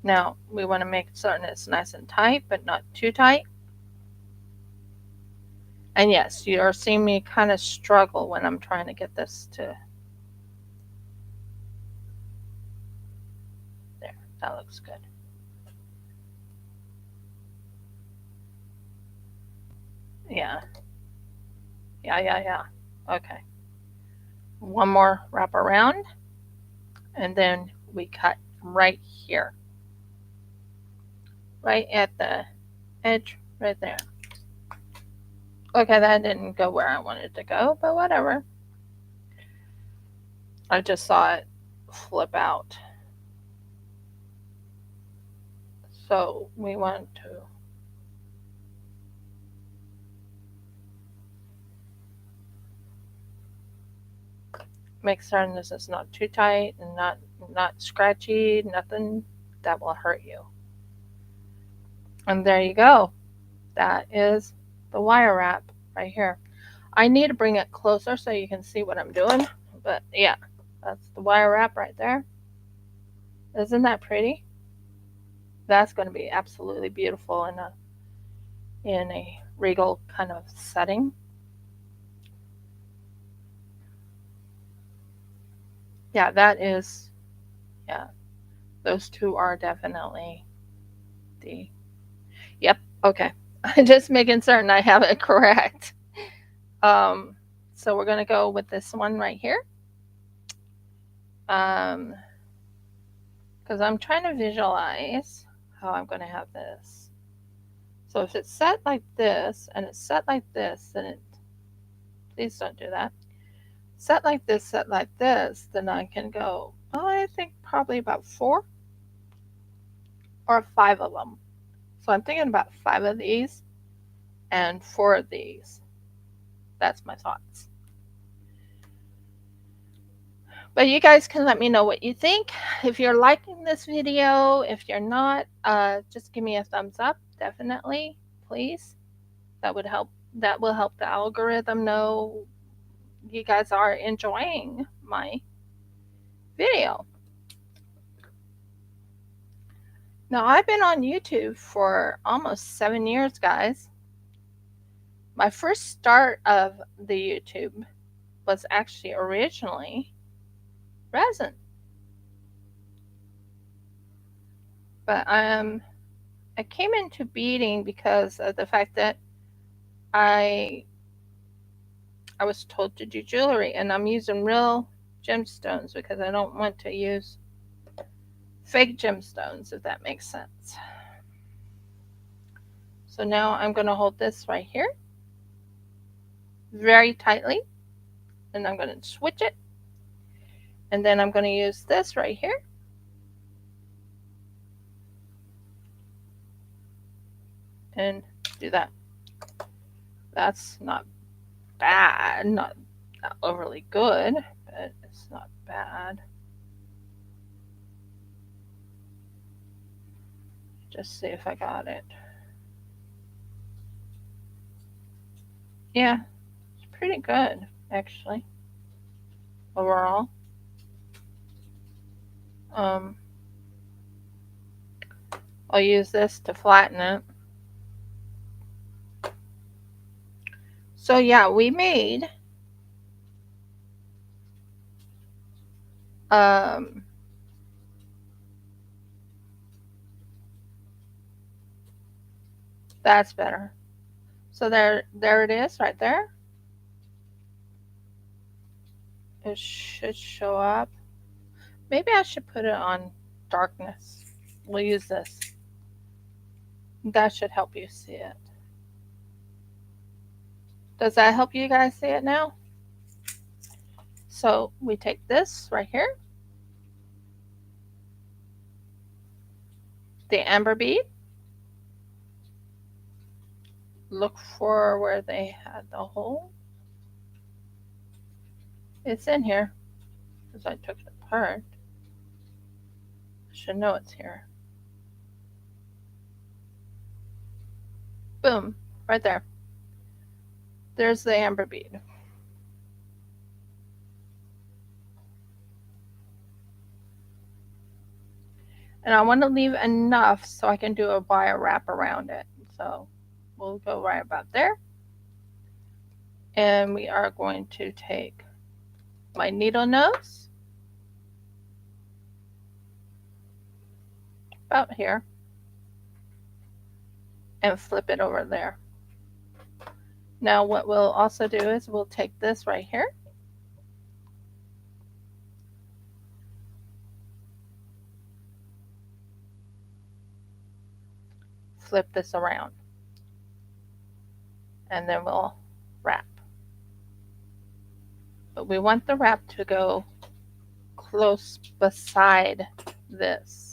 Now we want to make certain it's nice and tight, but not too tight. And yes, you are seeing me kind of struggle when I'm trying to get this to there. That looks good. Yeah. Yeah. Okay. One more wrap around, and then we cut right here. Right at the edge, right there. Okay, that didn't go where I wanted to go, but whatever. I just saw it flip out. So we want to make certain this is not too tight and not scratchy, nothing that will hurt you. And there you go. That is the wire wrap right here. I need to bring it closer so you can see what I'm doing. But yeah, that's the wire wrap right there. Isn't that pretty? That's going to be absolutely beautiful in a regal kind of setting. Yeah, that is, yeah, those two are definitely the, yep, okay. I'm just making certain I have it correct. Um, so we're going to go with this one right here. Because I'm trying to visualize how I'm going to have this. So if it's set like this and it's set like this, then it, please don't do that. Set like this, then I can go, oh, I think probably about 4 or 5 of them. So I'm thinking about 5 of these and 4 of these. That's my thoughts. But you guys can let me know what you think. If you're liking this video, if you're not, just give me a thumbs up, definitely, please. That would help. That will help the algorithm know you guys are enjoying my video. Now, I've been on YouTube for almost 7 years, guys. My first start of the YouTube was actually originally resin. But I came into beading because of the fact that I I was told to do jewelry, and I'm using real gemstones because I don't want to use fake gemstones, if that makes sense. So now I'm going to hold this right here very tightly, and I'm going to switch it, and then I'm going to use this right here and do that. That's not bad, not overly good, but it's not bad. Just see if I got it. Yeah, it's pretty good actually overall. Um, I'll use this to flatten it. So yeah, we made um, that's better. So there it is right there. It should show up. Maybe I should put it on darkness. We'll use this. That should help you see it. Does that help you guys see it now? So we take this right here, the amber bead. Look for where they had the hole. It's in here because I took it apart. I should know it's here. Boom, right there. There's the amber bead. And I want to leave enough so I can do a wire wrap around it. So we'll go right about there. And we are going to take my needle nose about here and flip it over there. Now what we'll also do is we'll take this right here, flip this around, and then we'll wrap. But we want the wrap to go close beside this.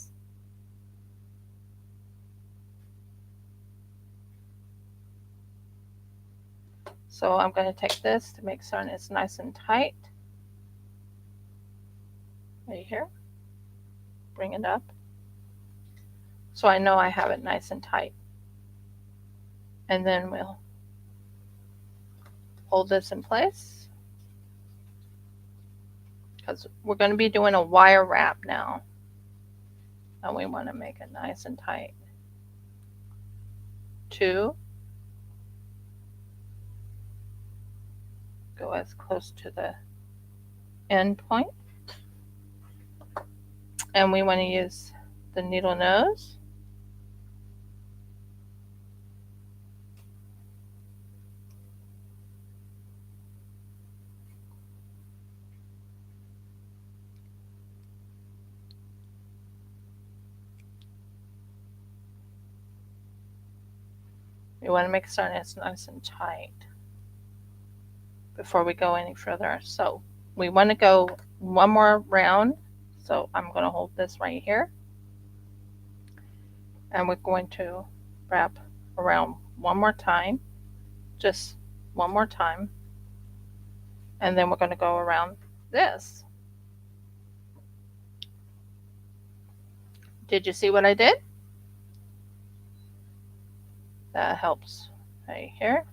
So I'm going to take this to make certain it's nice and tight. Right here. Bring it up. So I know I have it nice and tight. And then we'll hold this in place, because we're going to be doing a wire wrap now. And we want to make it nice and tight. 2. Go as close to the end point. And we want to use the needle nose. We want to make certain it's nice and tight before we go any further. So we want to go one more round. So I'm going to hold this right here. And we're going to wrap around one more time. Just one more time. And then we're going to go around this. Did you see what I did? That helps right here.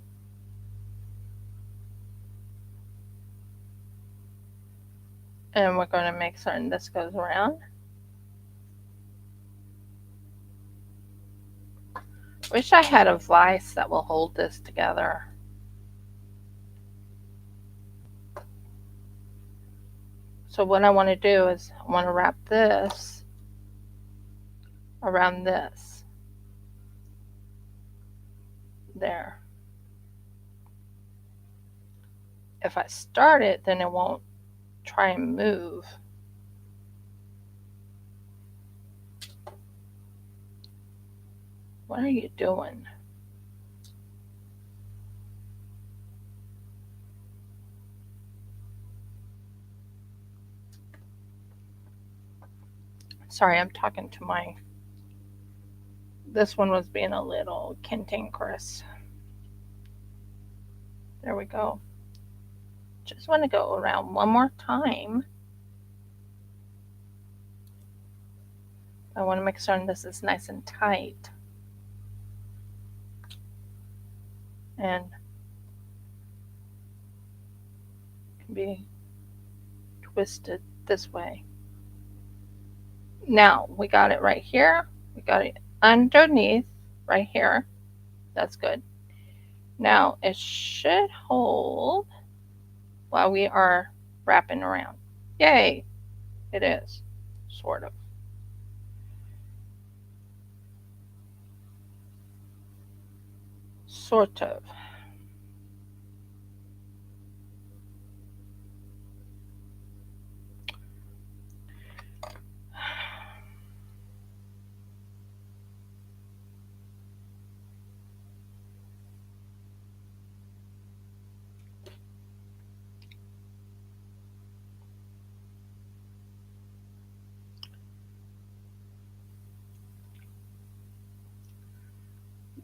And we're going to make certain this goes around. Wish I had a vise that will hold this together. So what I want to do is I want to wrap this around this. There. if I start it, then it won't try and move. What are you doing? Sorry, I'm talking to my. This one was being a little cantankerous. There we go. Just want to go around one more time. I want to make sure this is nice and tight. And can be twisted this way. Now we got it right here. We got it underneath right here. That's good. Now it should hold while we are wrapping around. Yay! It is. Sort of. Sort of.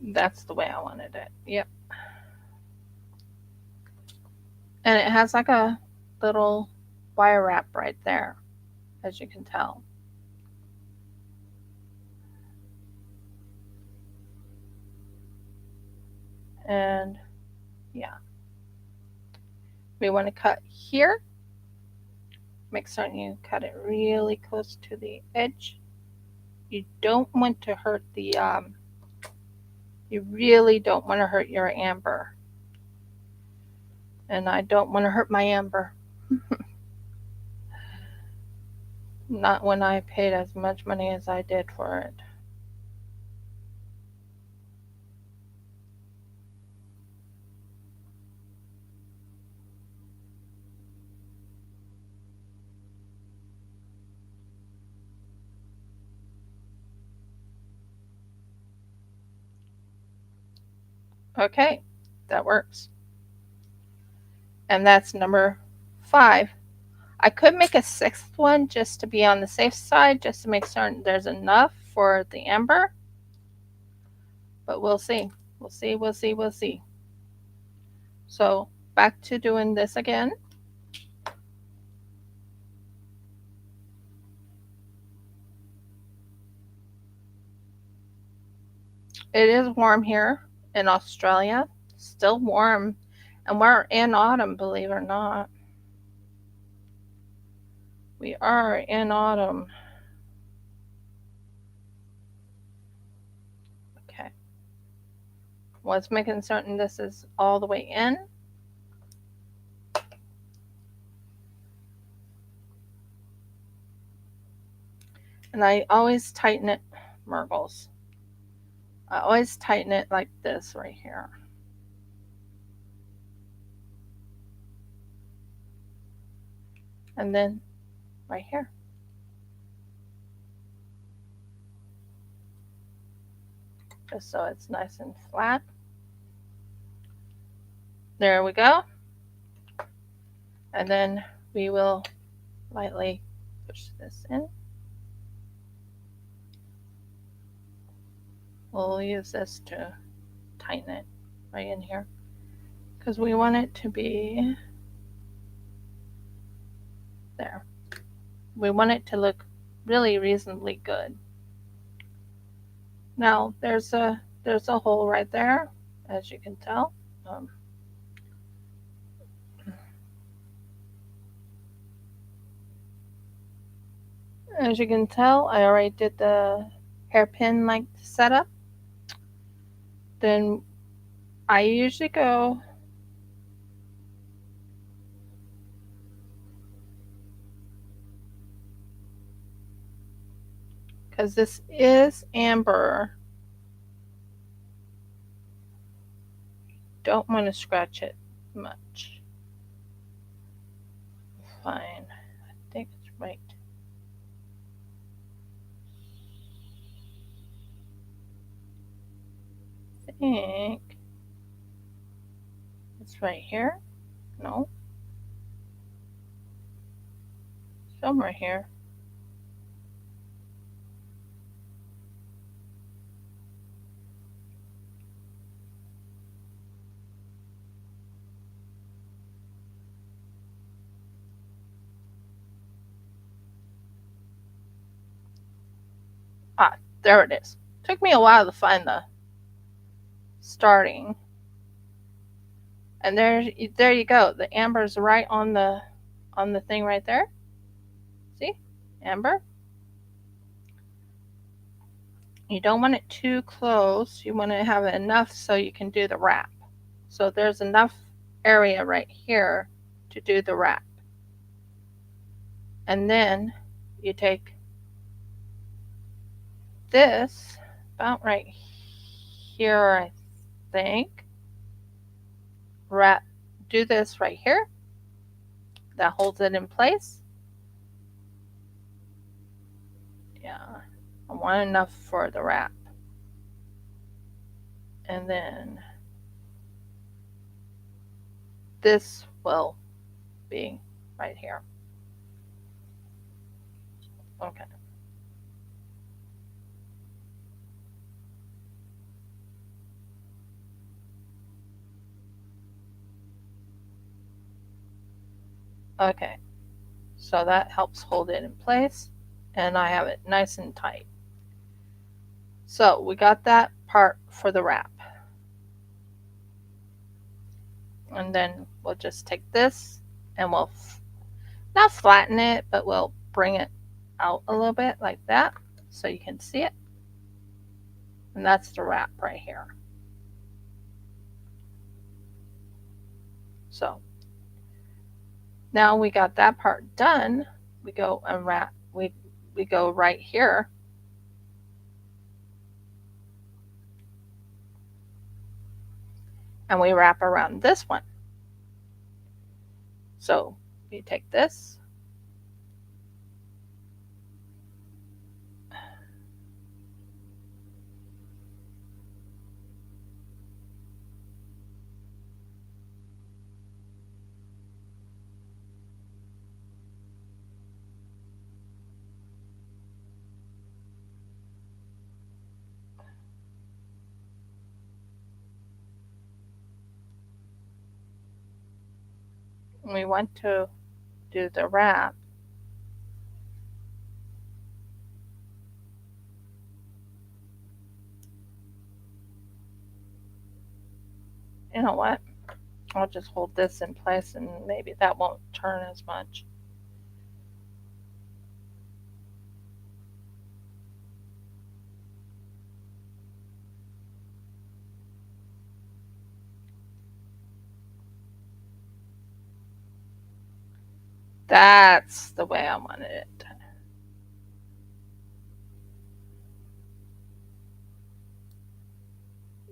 That's the way I wanted it. Yep. And it has like a little wire wrap right there, as you can tell. And yeah, we want to cut here. Make certain you cut it really close to the edge. You don't want to hurt the, you really don't want to hurt your amber. And I don't want to hurt my amber. Not when I paid as much money as I did for it. Okay, that works. And that's number 5. I could make a 6th one just to be on the safe side, just to make certain there's enough for the amber. But we'll see. We'll see, we'll see, we'll see. So back to doing this again. It is warm here in Australia. Still warm. And we're in autumn, believe it or not. We are in autumn. Okay. Was making certain this is all the way in. And I always tighten it, Murgles. I always tighten it like this right here. And then right here. Just so it's nice and flat. There we go. And then we will lightly push this in. We'll use this to tighten it right in here because we want it to be there. We want it to look really reasonably good. Now there's a hole right there, as you can tell. As you can tell, I already did the hairpin like setup. Then I usually go because this is amber. Don't want to scratch it much. find. I think it's right. I think it's right here. No, somewhere here. Ah, there it is. Took me a while to find the starting. And there you go. The amber's right on the thing right there. See? Amber. You don't want it too close. You want to have it enough so you can do the wrap. So there's enough area right here to do the wrap. And then you take this about right here, I think. Wrap, do this right here. That holds it in place. Yeah, I want enough for the wrap. And then this will be right here. Okay. Okay, so that helps hold it in place, and I have it nice and tight. So we got that part for the wrap. And then we'll just take this and we'll not flatten it, but we'll bring it out a little bit like that so you can see it. And that's the wrap right here. So now we got that part done. We go and wrap, we go right here. And we wrap around this one. So you take this, we want to do the wrap. You know what? I'll just hold this in place and maybe that won't turn as much. That's the way I wanted it.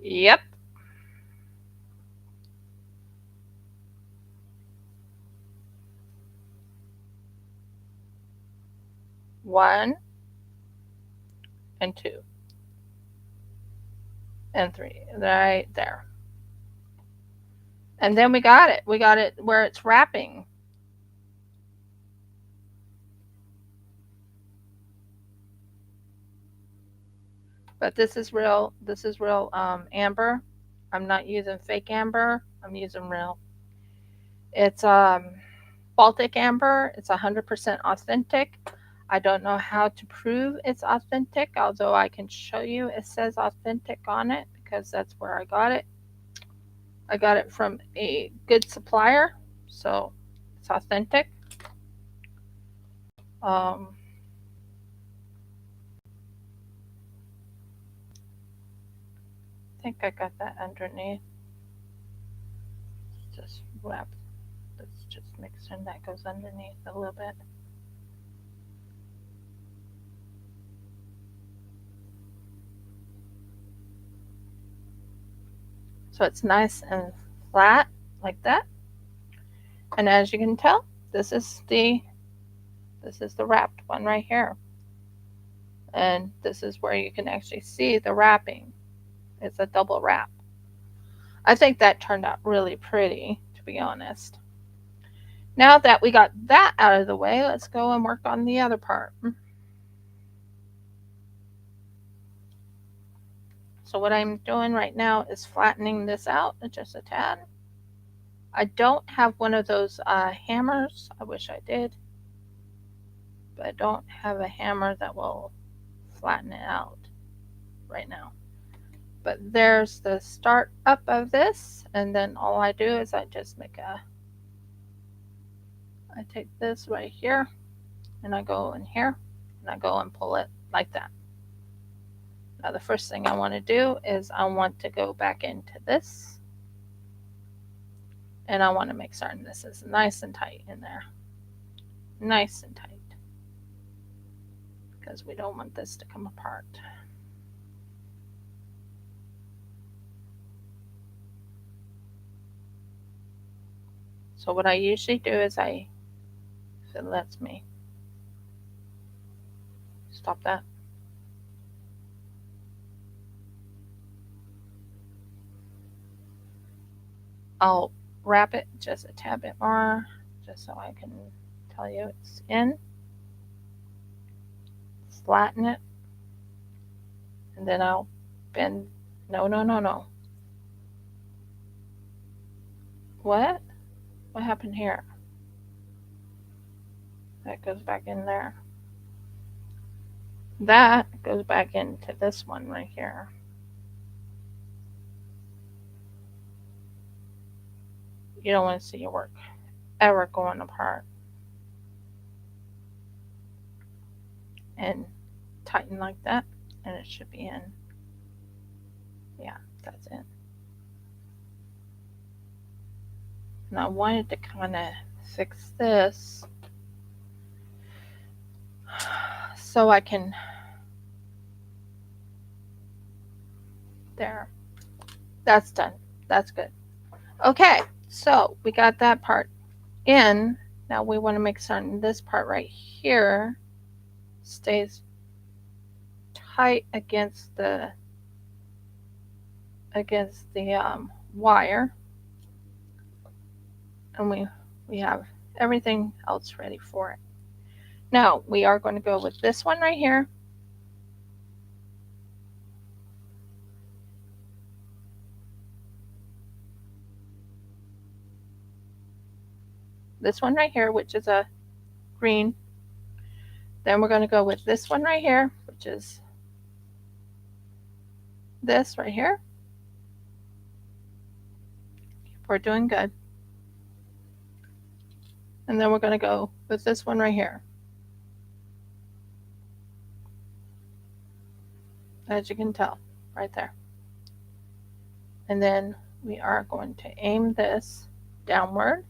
Yep. One and two and three, right there. And then we got it. We got it where it's wrapping. But this is real. This is real amber. I'm not using fake amber. I'm using real. It's Baltic amber. It's 100% authentic. I don't know how to prove it's authentic, although I can show you it says authentic on it because that's where I got it. I got it from a good supplier, so it's authentic. I think I got that underneath. Just wrap. Let's just make sure that goes underneath a little bit. So it's nice and flat like that. And as you can tell, this is the wrapped one right here. And this is where you can actually see the wrapping. It's a double wrap. I think that turned out really pretty, to be honest. Now that we got that out of the way, let's go and work on the other part. So what I'm doing right now is flattening this out just a tad. I don't have one of those hammers. I wish I did. But I don't have a hammer that will flatten it out right now. But there's the start up of this, and then all I do is I just I take this right here, and I go in here, and I go and pull it like that. Now the first thing I want to do is I want to go back into this, and I want to make certain this is nice and tight in there. Nice and tight. Because we don't want this to come apart. So what I usually do is if it lets me, stop that. I'll wrap it just a tad bit more, just so I can tell you it's in. Flatten it, and then I'll bend. No. What? What happened here? That goes back in there. That goes back into this one right here. You don't want to see your work ever going apart. And tighten like that, and it should be in. Yeah, that's it. And I wanted to kind of fix this so I can, there, that's done. That's good. Okay, so we got that part in. Now we want to make certain this part right here stays tight against the wire, and we have everything else ready for it. Now we are going to go with this one right here. This one right here, which is a green. Then we're going to go with this one right here, which is this right here. We're doing good. And then we're going to go with this one right here. As you can tell, right there. And then we are going to aim this downward.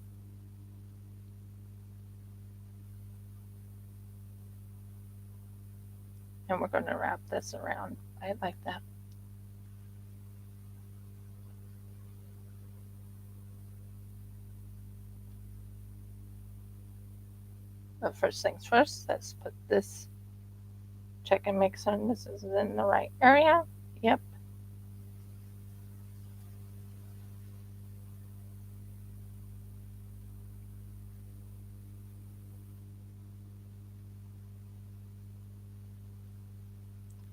And we're going to wrap this around. I like that. But first things first, let's put this, check and make certain this is in the right area. Yep.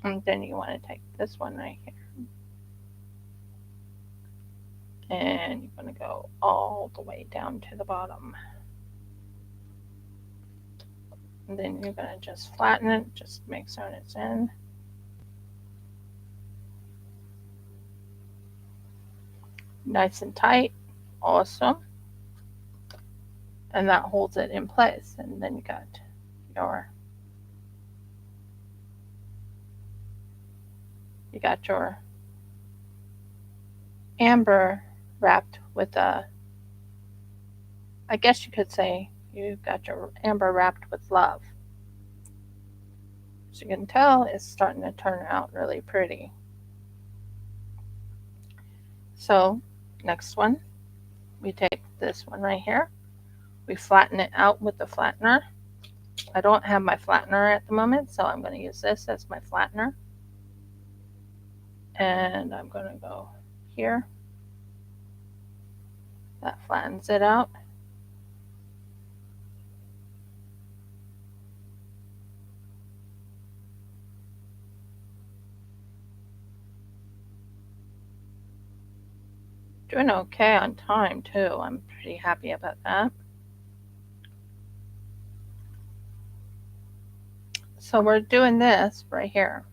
And then you want to take this one right here. And you're going to go all the way down to the bottom. And then you're going to just flatten it, just make certain it's in. Nice and tight. Awesome. And that holds it in place. And then you got your amber wrapped with I guess you could say you got your amber wrapped with love. As you can tell, it's starting to turn out really pretty. So next one, we take this one right here. We flatten it out with the flattener. I don't have my flattener at the moment, so I'm going to use this as my flattener. And I'm going to go here. That flattens it out. Doing okay on time too. I'm pretty happy about that. So we're doing this right here.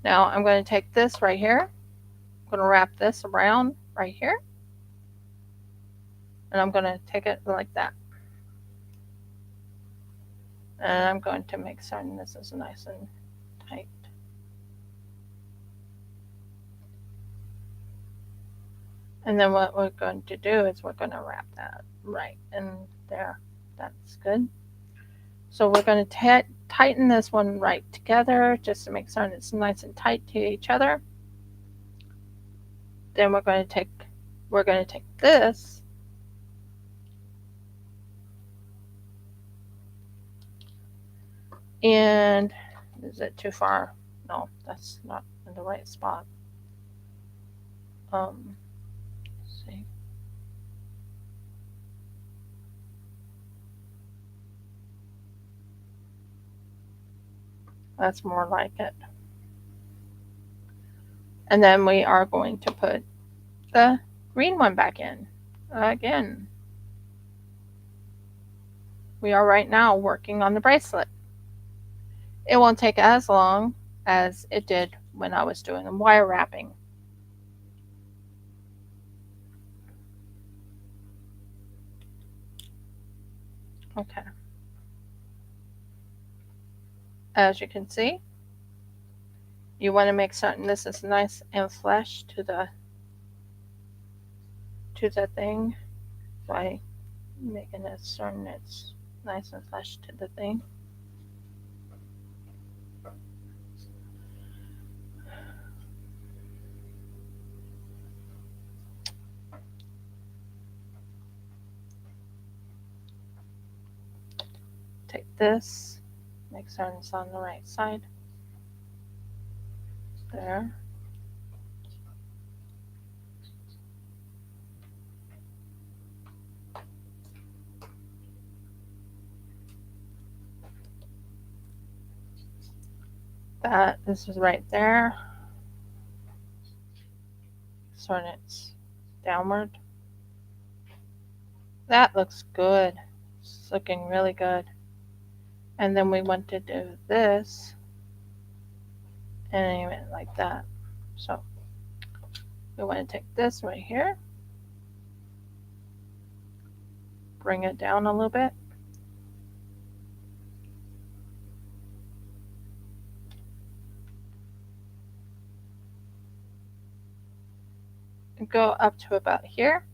Now I'm going to take this right here. I'm going to wrap this around right here. And I'm going to take it like that. And I'm going to make certain this is nice and tight. And then what we're going to do is we're going to wrap that right in there. That's good. So we're going to tighten this one right together just to make certain it's nice and tight to each other. Then we're going to take this and is it too far? No, that's not in the right spot. Let's see. That's more like it. And then we are going to put the green one back in again. We are right now working on the bracelet. It won't take as long as it did when I was doing the wire wrapping. Okay. As you can see, you want to make certain this is nice and flush to the thing by making it certain it's nice and flush to the thing. Take this, make certain it's on the right side. There. This is right there. Certain it's downward. That looks good. It's looking really good. And then we want to do this and aim it like that. So we want to take this right here, bring it down a little bit. And go up to about here,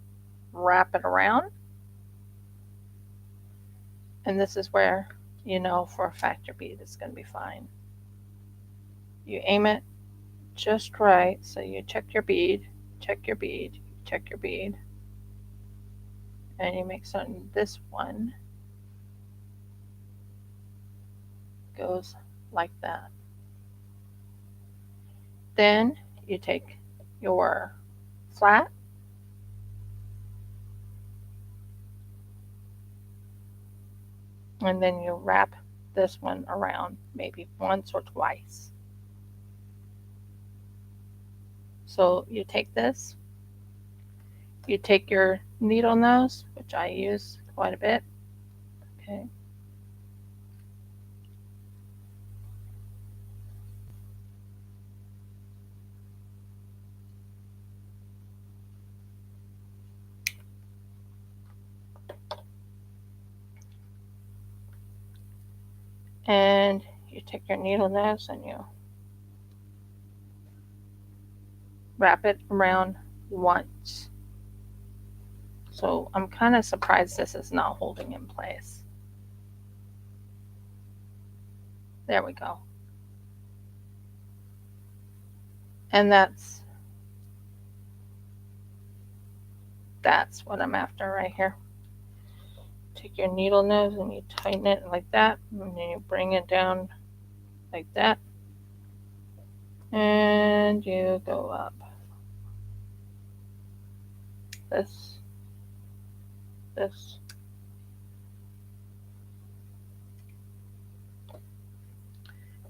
wrap it around. And this is where you know for a fact your bead is going to be fine. You aim it just right, so you check your bead, check your bead, check your bead, and you make certain this one goes like that. Then you take your flat and then you wrap this one around maybe once or twice. So you take this, you take your needle nose, which I use quite a bit, okay, and you take your needle nose and you wrap it around once. So I'm kind of surprised this is not holding in place. There we go. And that's what I'm after right here. take your needle nose and you tighten it like that, and then you bring it down like that, and you go up. This,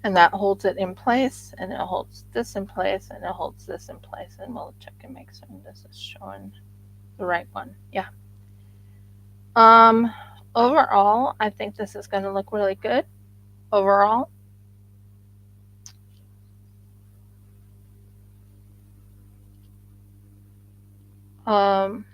and that holds it in place, and it holds this in place, and it holds this in place, and we'll check and make sure this is showing the right one. Yeah. Um, Overall, I think this is going to look really good. Overall, um,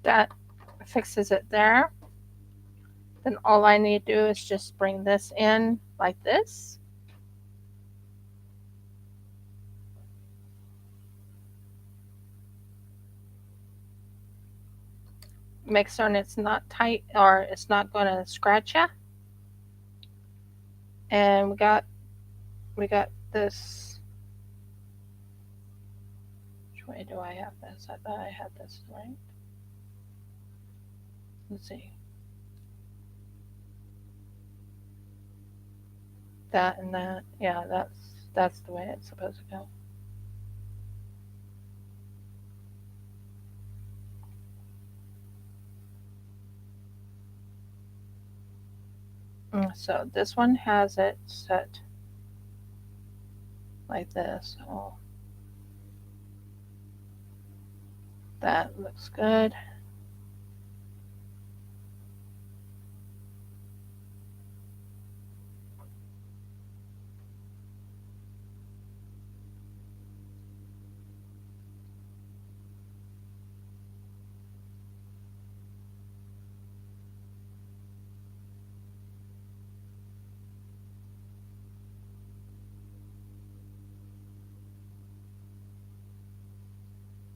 that fixes it there. Then all I need to do is just bring this in like this. Make certain it's not tight or it's not going to scratch you. And we got this. Which way do I have this? I thought I had this right. Let's see. That and that. Yeah, that's the way it's supposed to go. So this one has it set like this. So that looks good.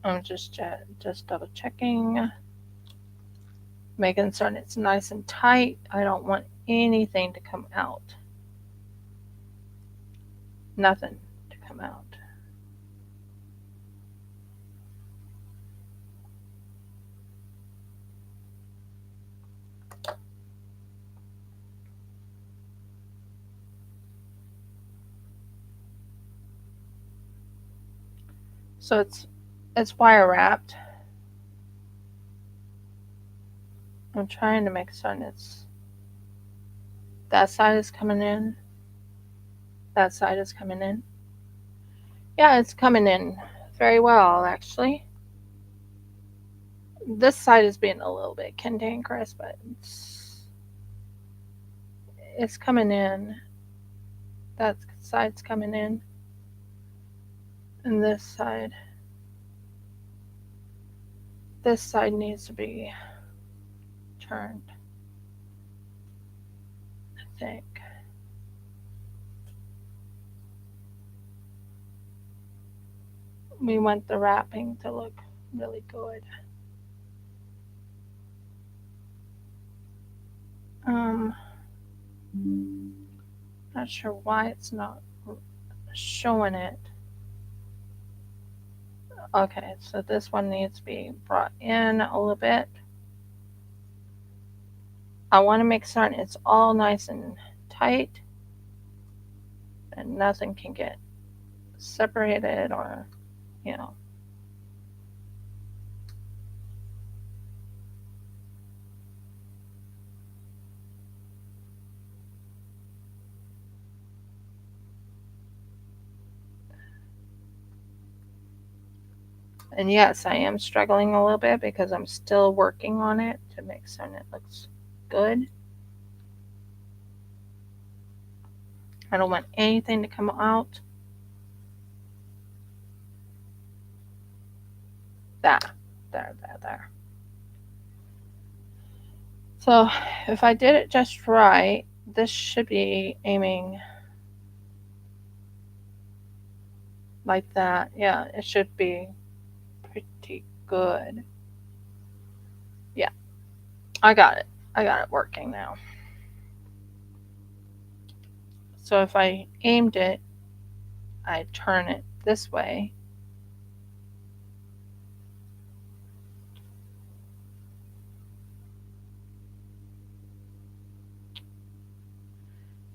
I'm just double checking, making certain it's nice and tight. I don't want anything to come out. Nothing to come out. So it's wire wrapped. I'm trying to make certain it's that side is coming in, that side is coming in. Yeah, it's coming in very well actually. This side is being a little bit cantankerous, but it's coming in. That side's coming in, and this side needs to be turned, I think. We want the wrapping to look really good. Um, Not sure why it's not showing it. Okay, so this one needs to be brought in a little bit. I want to make certain it's all nice and tight and nothing can get separated or, you know. And yes, I am struggling a little bit because I'm still working on it to make certain it looks good. I don't want anything to come out. There, there. So if I did it just right, this should be aiming like that. Yeah, it should be pretty good. Yeah, I got it. I got it working now. So if I aimed it, I turn it this way.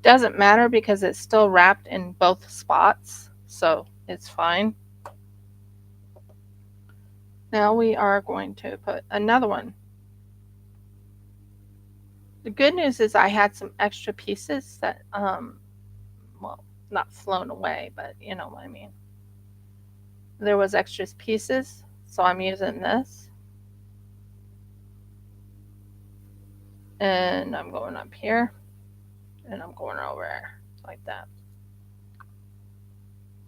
Doesn't matter because it's still wrapped in both spots, so it's fine. Now we are going to put another one. The good news is I had some extra pieces that, well, not flown away, but you know what I mean. There was extra pieces, so I'm using this. And I'm going up here, and I'm going over like that.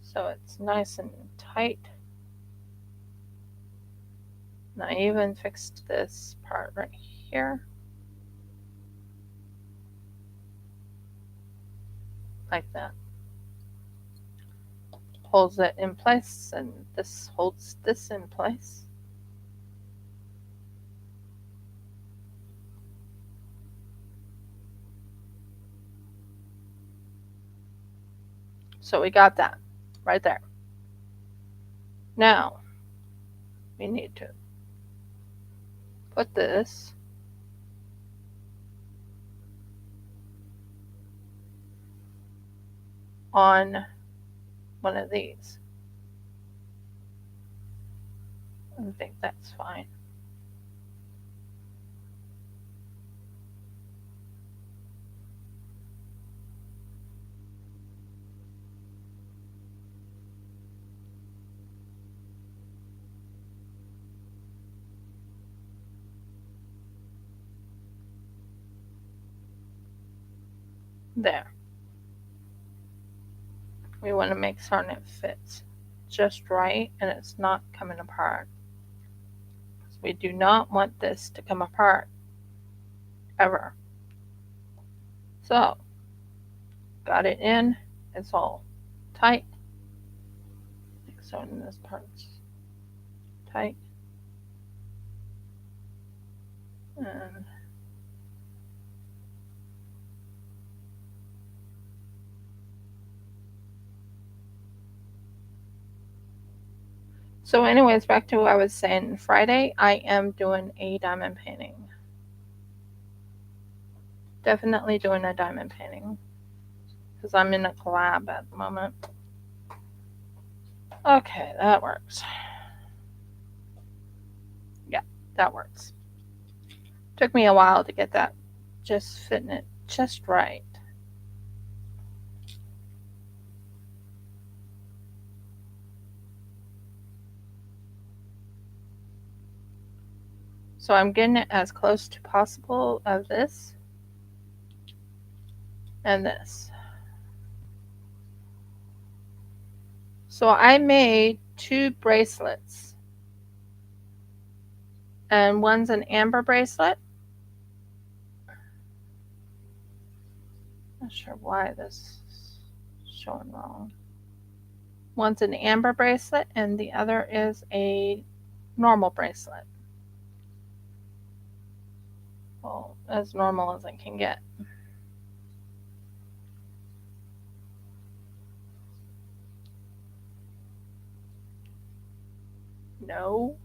So it's nice and tight. And I even fixed this part right here. Like that. Holds it in place, and this holds this in place. So we got that right there. Now we need to put this on one of these. I think that's fine. There. We want to make certain it fits just right and it's not coming apart. We do not want this to come apart ever. So, got it in. It's all tight. So in this part's tight. And so anyways, back to what I was saying. Friday, I am doing a diamond painting. Definitely doing a diamond painting. Because I'm in a collab at the moment. Okay, that works. Yeah, that works. Took me a while to get that just fitting it just right. So I'm getting it as close to possible of this and this. So I made 2 bracelets. And one's an amber bracelet. Not sure why this is showing wrong. One's an amber bracelet and the other is a normal bracelet. Well, as normal as it can get. No.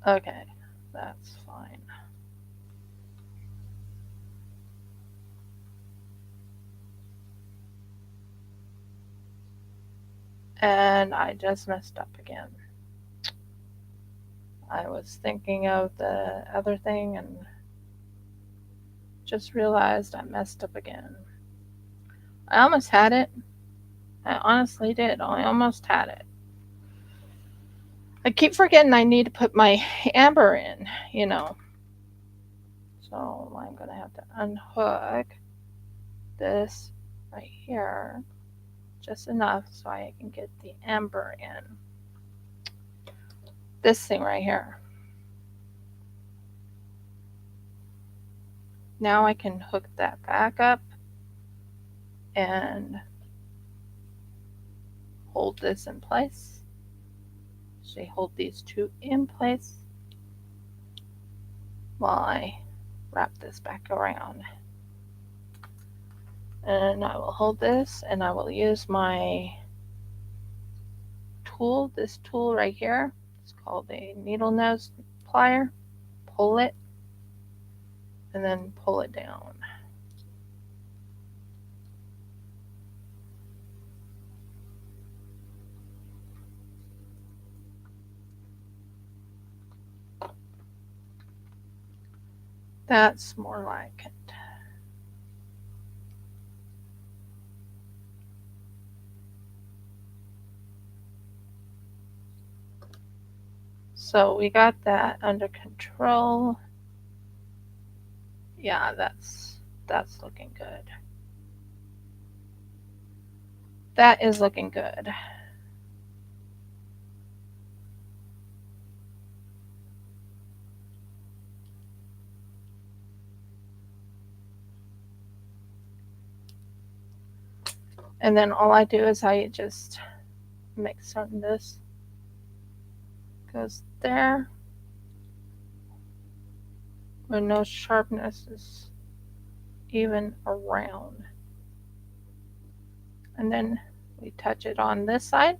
Okay, that's fine. And I just messed up again. I was thinking of the other thing and just realized I messed up again. I almost had it. I honestly did. I almost had it. I keep forgetting I need to put my amber in, you know. So I'm going to have to unhook this right here just enough so I can get the amber in. This thing right here. Now I can hook that back up and hold this in place. Actually, hold these two in place while I wrap this back around. And I will hold this and I will use my tool, this tool right here. It's called a needle nose plier. Pull it and then pull it down. That's more like it. So we got that under control. Yeah, that's looking good. That is looking good. And then all I do is I just make certain this goes there where no sharpness is even around. And then we touch it on this side,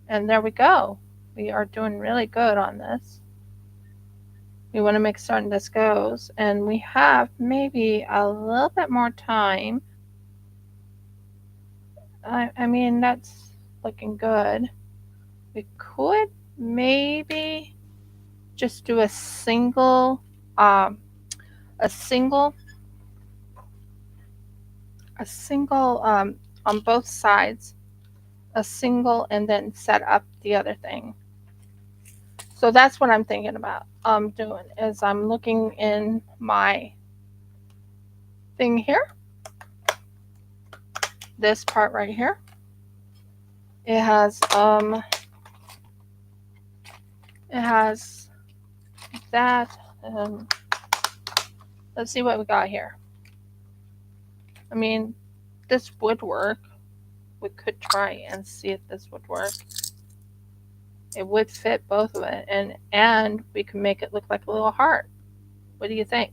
and there we go. We are doing really good on this. We want to make certain this goes, and we have maybe a little bit more time. I mean, that's looking good. We could maybe just do um, a single, on both sides, a single, and then set up the other thing. So that's what I'm thinking about doing is I'm looking in my thing here, this part right here. It has that. Let's see what we got here. I mean, this would work. We could try and see if this would work. It would fit both of it, and we can make it look like a little heart. What do you think?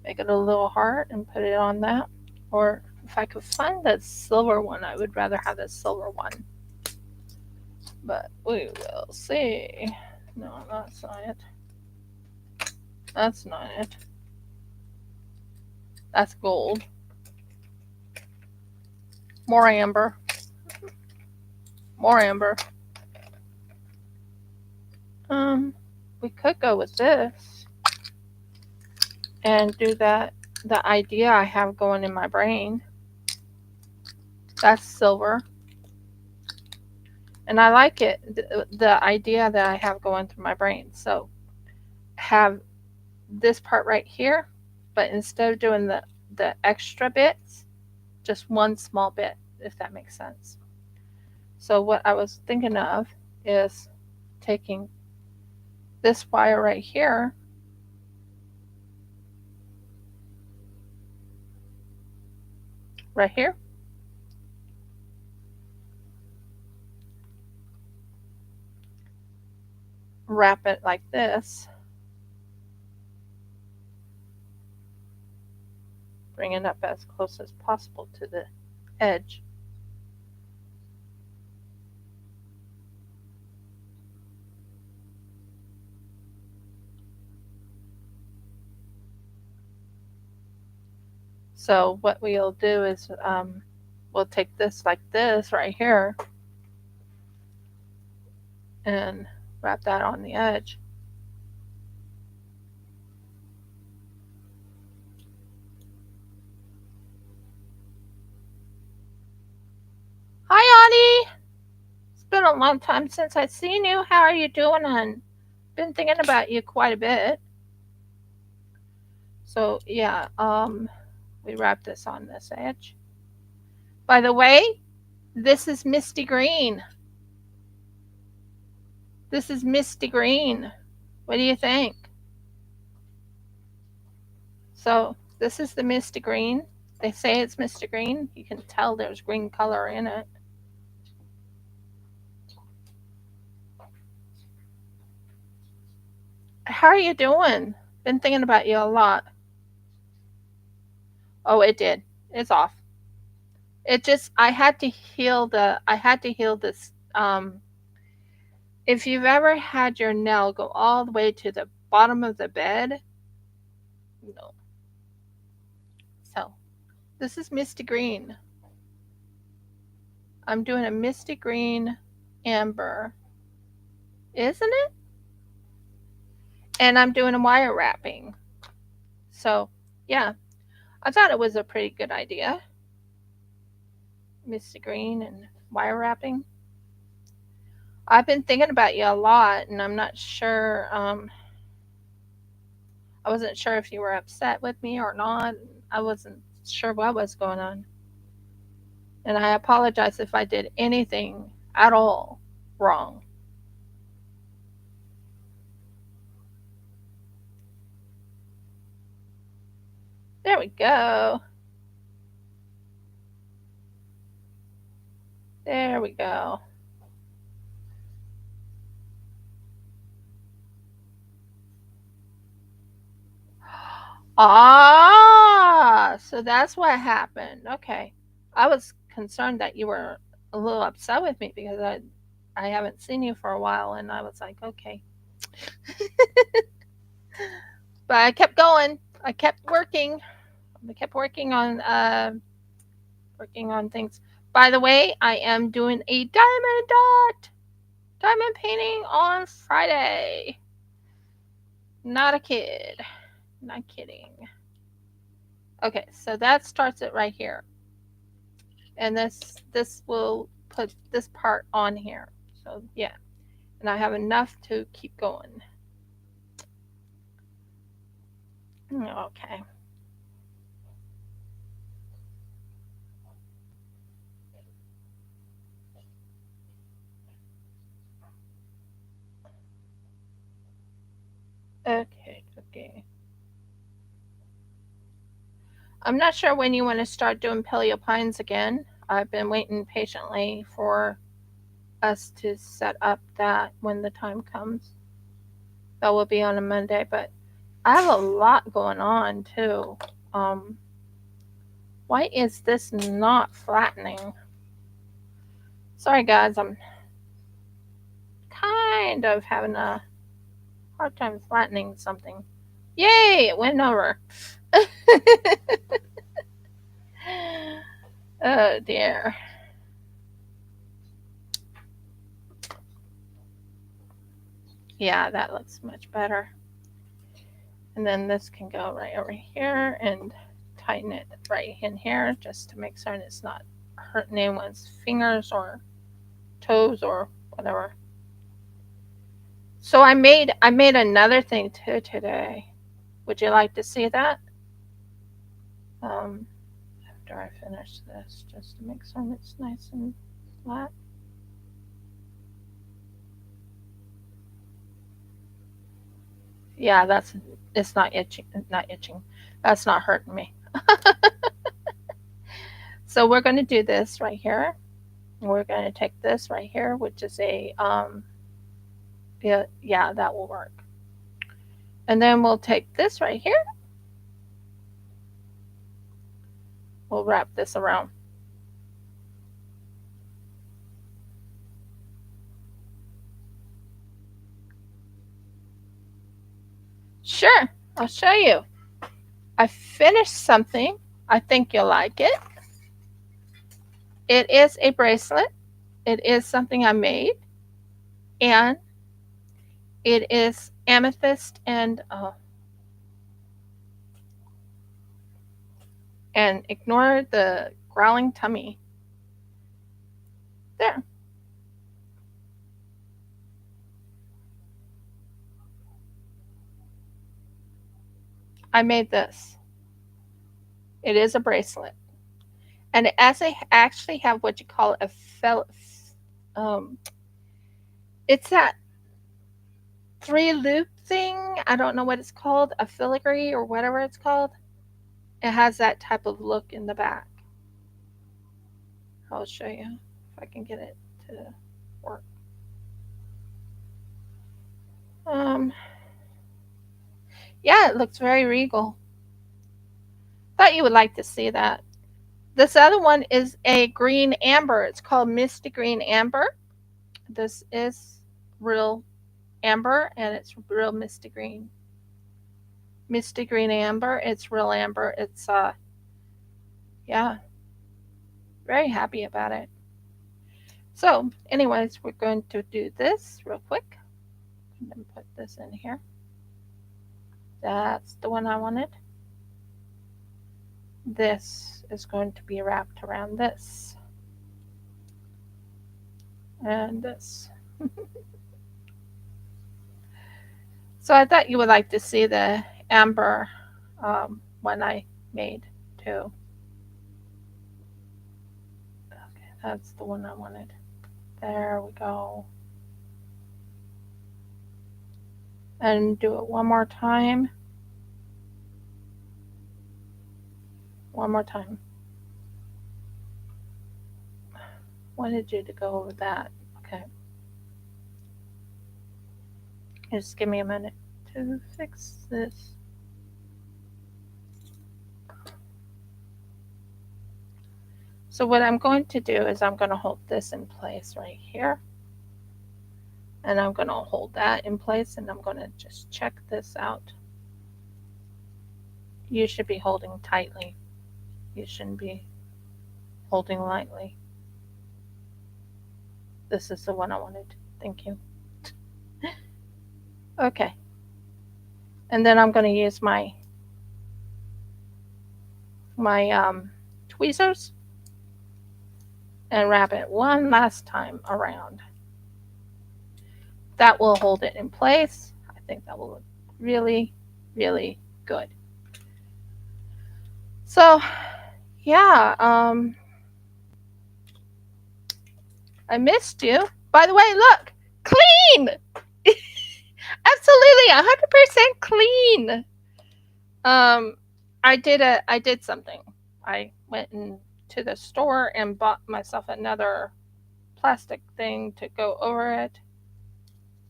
Make it a little heart and put it on that. Or if I could find that silver one, I would rather have the silver one. But we will see. No, that's not it. That's not it. That's gold. More amber. More amber. We could go with this and do that. The idea I have going in my brain. That's silver. And I like it. The idea that I have going through my brain. So have this part right here, but instead of doing the extra bits, just one small bit, if that makes sense. So what I was thinking of is taking this wire right here wrap it like this, bring it up as close as possible to the edge. So what we'll do is we'll take this like this right here and wrap that on the edge. Hi, Audie. It's been a long time since I've seen you. How are you doing? And been thinking about you quite a bit. So yeah, we wrap this on this edge. By the way, this is Misty Green. This is Misty Green. What do you think? So this is the misty green. They say it's misty green. You can tell there's green color in it. How are you doing? Been thinking about you a lot. Oh, it did. It's off. It just I had to heal this if you've ever had your nail go all the way to the bottom of the bed, no. So, this is misty green. I'm doing a misty green amber, isn't it? And I'm doing a wire wrapping. So, yeah, I thought it was a pretty good idea. Misty green and wire wrapping. I've been thinking about you a lot, and I'm not sure. I wasn't sure if you were upset with me or not. I wasn't sure what was going on. And I apologize if I did anything at all wrong. There we go. There we go. Ah, so that's what happened. Okay. I was concerned that you were a little upset with me because I haven't seen you for a while and I was like, okay. But I kept going. I kept working. I kept working on things. By the way, I am doing a diamond painting on Friday. Not a kid. Not kidding. Okay, so that starts it right here. And this will put this part on here. So yeah. And I have enough to keep going. Okay. Okay, okay. I'm not sure when you want to start doing Paleo Pines again. I've been waiting patiently for us to set up that when the time comes. That will be on a Monday, but I have a lot going on too. Um, why is this not flattening? Sorry, guys, I'm kind of having a hard time flattening something. Yay, it went over. Oh dear. Yeah, that looks much better. And then this can go right over here and tighten it right in here just to make certain it's not hurting anyone's fingers or toes or whatever. So I made another thing too today. Would you like to see that? After I finish this, just to make certain it's nice and flat. Yeah, that's it's not itching. Not itching. That's not hurting me. So we're going to do this right here. We're going to take this right here, which is a yeah, that will work. And then we'll take this right here. We'll wrap this around. Sure, I'll show you. I finished something. I think you'll like it. It is a bracelet. It is something I made, and it is amethyst and ignore the growling tummy. There. I made this. It is a bracelet, and it actually have what you call a um. It's that 3 loop thing. I don't know what it's called, a filigree or whatever it's called. It has that type of look in the back. I'll show you if I can get it to work. Um, yeah, it looks very regal. Thought you would like to see that. This other one is a green amber. It's called Misty Green Amber. This is real amber and it's real misty green. Misty Green Amber. It's real amber. It's yeah, very happy about it. So, anyways, we're going to do this real quick. And then put this in here. That's the one I wanted. This is going to be wrapped around this. And this. So I thought you would like to see the amber one I made too. Okay, that's the one I wanted. There we go. And do it one more time. One more time. Wanted you to go over that. Okay. Just give me a minute to fix this. So what I'm going to do is I'm going to hold this in place right here. And I'm going to hold that in place and I'm going to just check this out. You should be holding tightly. You shouldn't be holding lightly. This is the one I wanted. Thank you. Okay. And then I'm going to use my tweezers and wrap it one last time around. That will hold it in place. I think that will look really, really good. So, yeah, I missed you. By the way, look, clean. Absolutely, 100% clean. I did something. I went into the store and bought myself another plastic thing to go over it.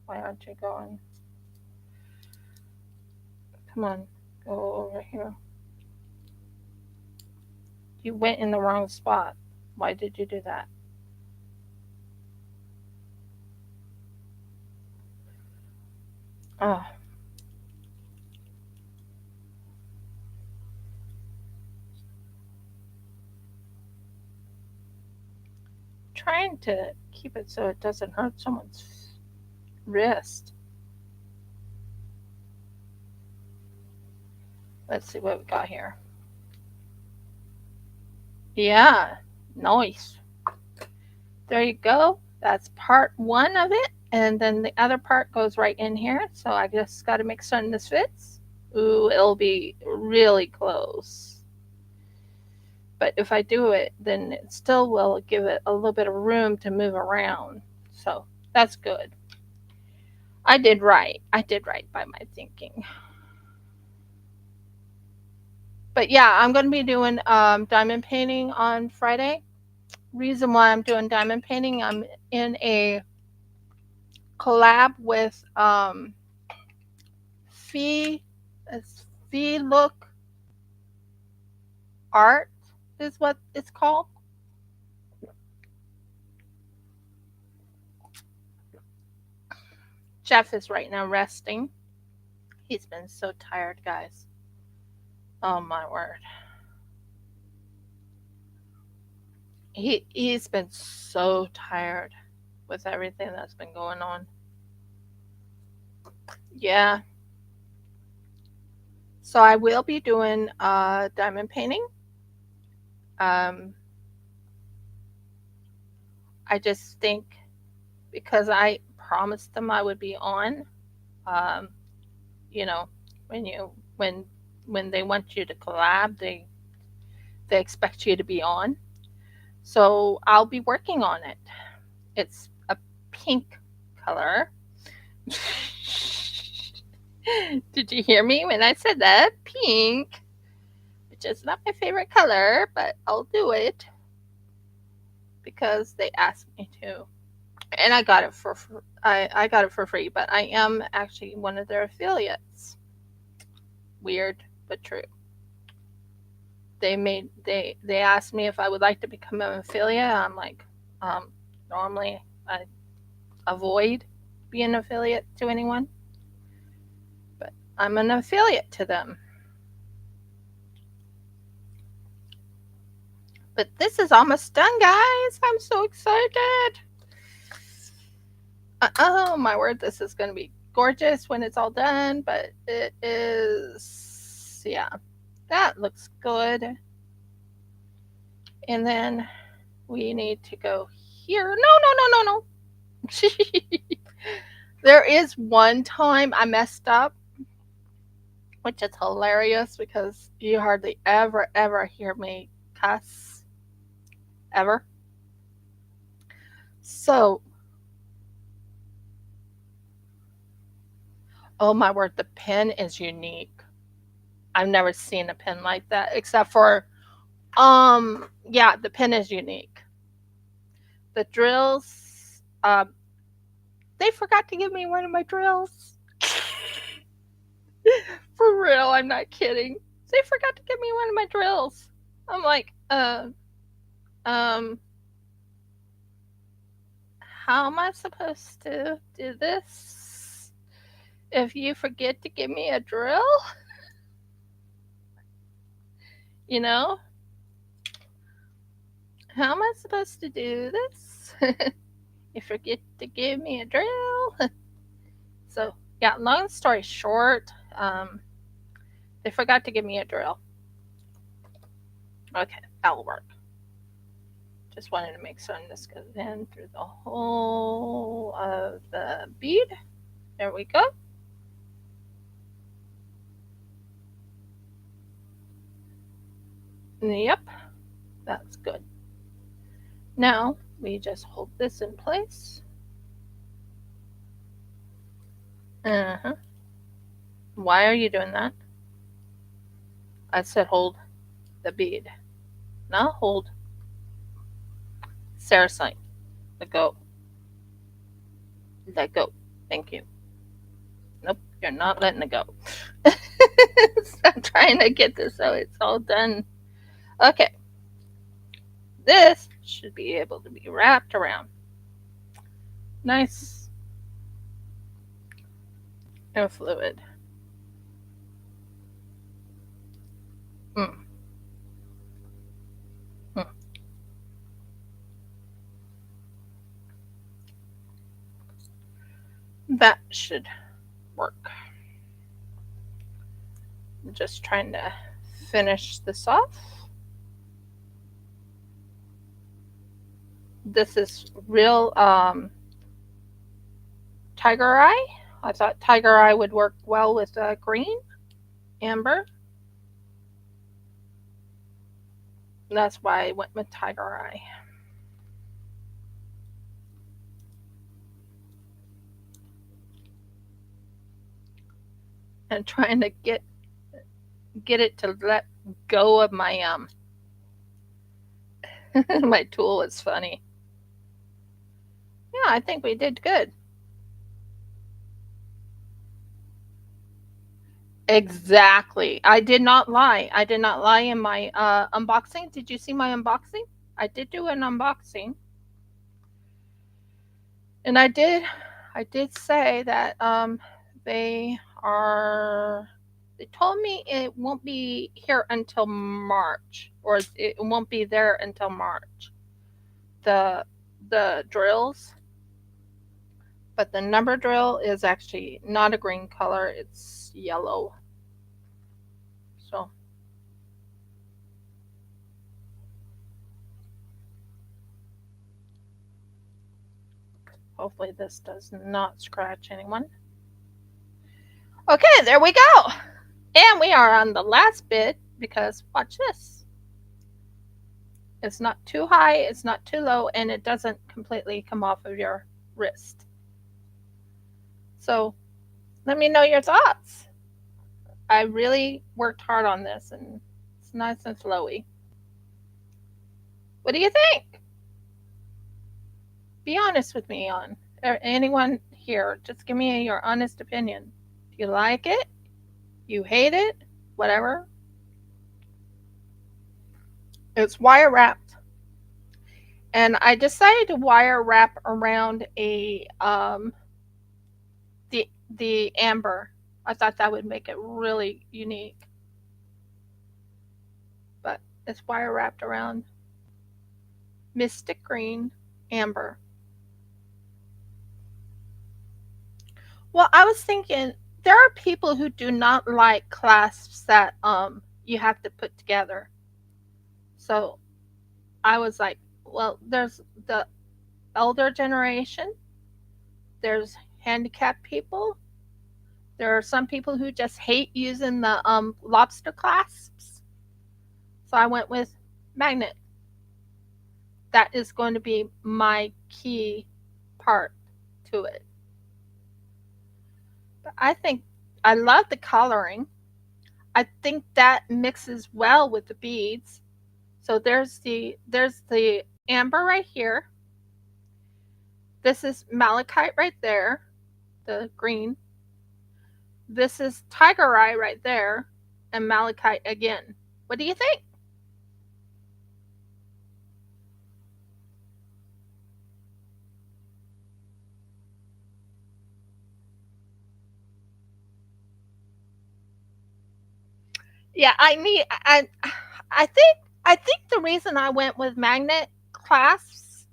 Why aren't you going? Come on, go over here. You went in the wrong spot. Why did you do that? Oh. Trying to keep it so it doesn't hurt someone's wrist. Let's see what we got here. Yeah, nice. There you go. That's part one of it. And then the other part goes right in here. So I just got to make certain this fits. Ooh, it'll be really close. But if I do it, then it still will give it a little bit of room to move around. So that's good. I did right. I did right by my thinking. But yeah, I'm going to be doing diamond painting on Friday. Reason why I'm doing diamond painting, I'm in a collab with Fee Look Art is what it's called. Jeff is right now resting. He's been so tired, guys. Oh my word. He's been so tired with everything that's been going on. Yeah. So I will be doing diamond painting. I just think because I promised them I would be on, um, you know, when you when they want you to collab, they expect you to be on. So I'll be working on it. It's a pink color. Did you hear me when I said that? Pink. which is not my favorite color, but I'll do it because they asked me to. And I got it I got it for free, but I am actually one of their affiliates. Weird, but true. They asked me if I would like to become an affiliate. I'm like, normally I avoid being an affiliate to anyone, but I'm an affiliate to them. But this is almost done, guys. I'm so excited. Oh my word, this is going to be gorgeous when it's all done, but it is, yeah, that looks good. And then we need to go here. No. There is one time I messed up, which is hilarious because you hardly ever hear me cuss. Ever. So, oh my word, the pen is unique. I've never seen a pen like that except for yeah, the pen is unique. The drills, they forgot to give me one of my drills. For real, I'm not kidding. They forgot to give me one of my drills. I'm like, um, how am I supposed to do this if you forget to give me a drill? You know, how am I supposed to do this? You forget to give me a drill. So, yeah, long story short, they forgot to give me a drill. Okay, that'll work. Just wanted to make certain this goes in through the whole of the bead. There we go. Yep, that's good. Now we just hold this in place. Uh-huh. Why are you doing that? I said hold the bead. Not hold. Sarah sign. Let go. Let go. Thank you. Nope, you're not letting it go. I'm trying to get this so it's all done. Okay. This should be able to be wrapped around. Nice and fluid. Mm. Mm. That should work. I'm just trying to finish this off. This is real tiger eye. I thought tiger eye would work well with green, amber. That's why I went with tiger eye. And trying to get it to let go of my my tool is funny. Yeah, I think we did good. Exactly. I did not lie. I did not lie in my unboxing. Did you see my unboxing? I did do an unboxing. And I did say that they are they told me it won't be here until March, or it won't be there until March. The drills, but the number drill is actually not a green color, it's yellow. So hopefully this does not scratch anyone. Okay, there we go. And we are on the last bit because watch this. It's not too high, it's not too low, and it doesn't completely come off of your wrist. So let me know your thoughts. I really worked hard on this, and just nice and flowy. What do you think? Be honest with me on or anyone here. Just give me your honest opinion. Do you like it? You hate it? Whatever. It's wire wrapped, and I decided to wire wrap around the amber. I thought that would make it really unique, but it's wire wrapped around mystic green amber. Well, I was thinking there are people who do not like clasps that you have to put together. So I was like, well, there's the elder generation, there's handicapped people, there are some people who just hate using the lobster clasps. So I went with magnet. That is going to be my key part to it. But I think I love the coloring. I think that mixes well with the beads. So there's the amber right here. This is malachite right there, the green. This is tiger eye right there, and malachite again. What do you think? Yeah, I think the reason I went with magnet clasps.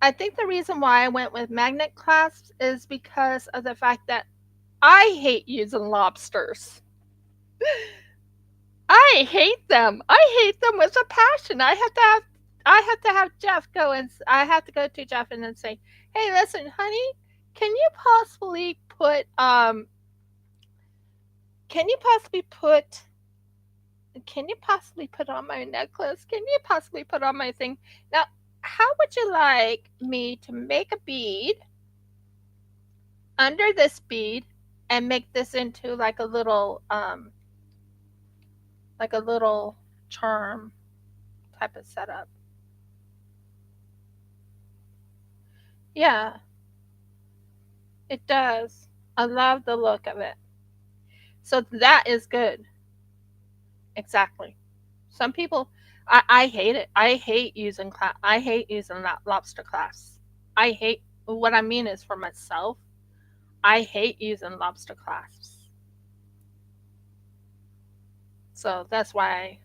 I think the reason why I went with magnet clasps is because of the fact that I hate using lobsters. I hate them. I hate them with a passion. I have to have Jeff go and I have to go to Jeff and then say, "Hey, listen, honey, can you possibly put can you possibly put can you possibly put on my necklace? Can you possibly put on my thing? Now, how would you like me to make a bead under this bead and make this into like a little charm type of setup?" Yeah, it does. I love the look of it. So that is good. Exactly. Some people, I hate it. I hate using lobster clasps. I hate, what I mean is for myself, I hate using lobster clasps. So that's why I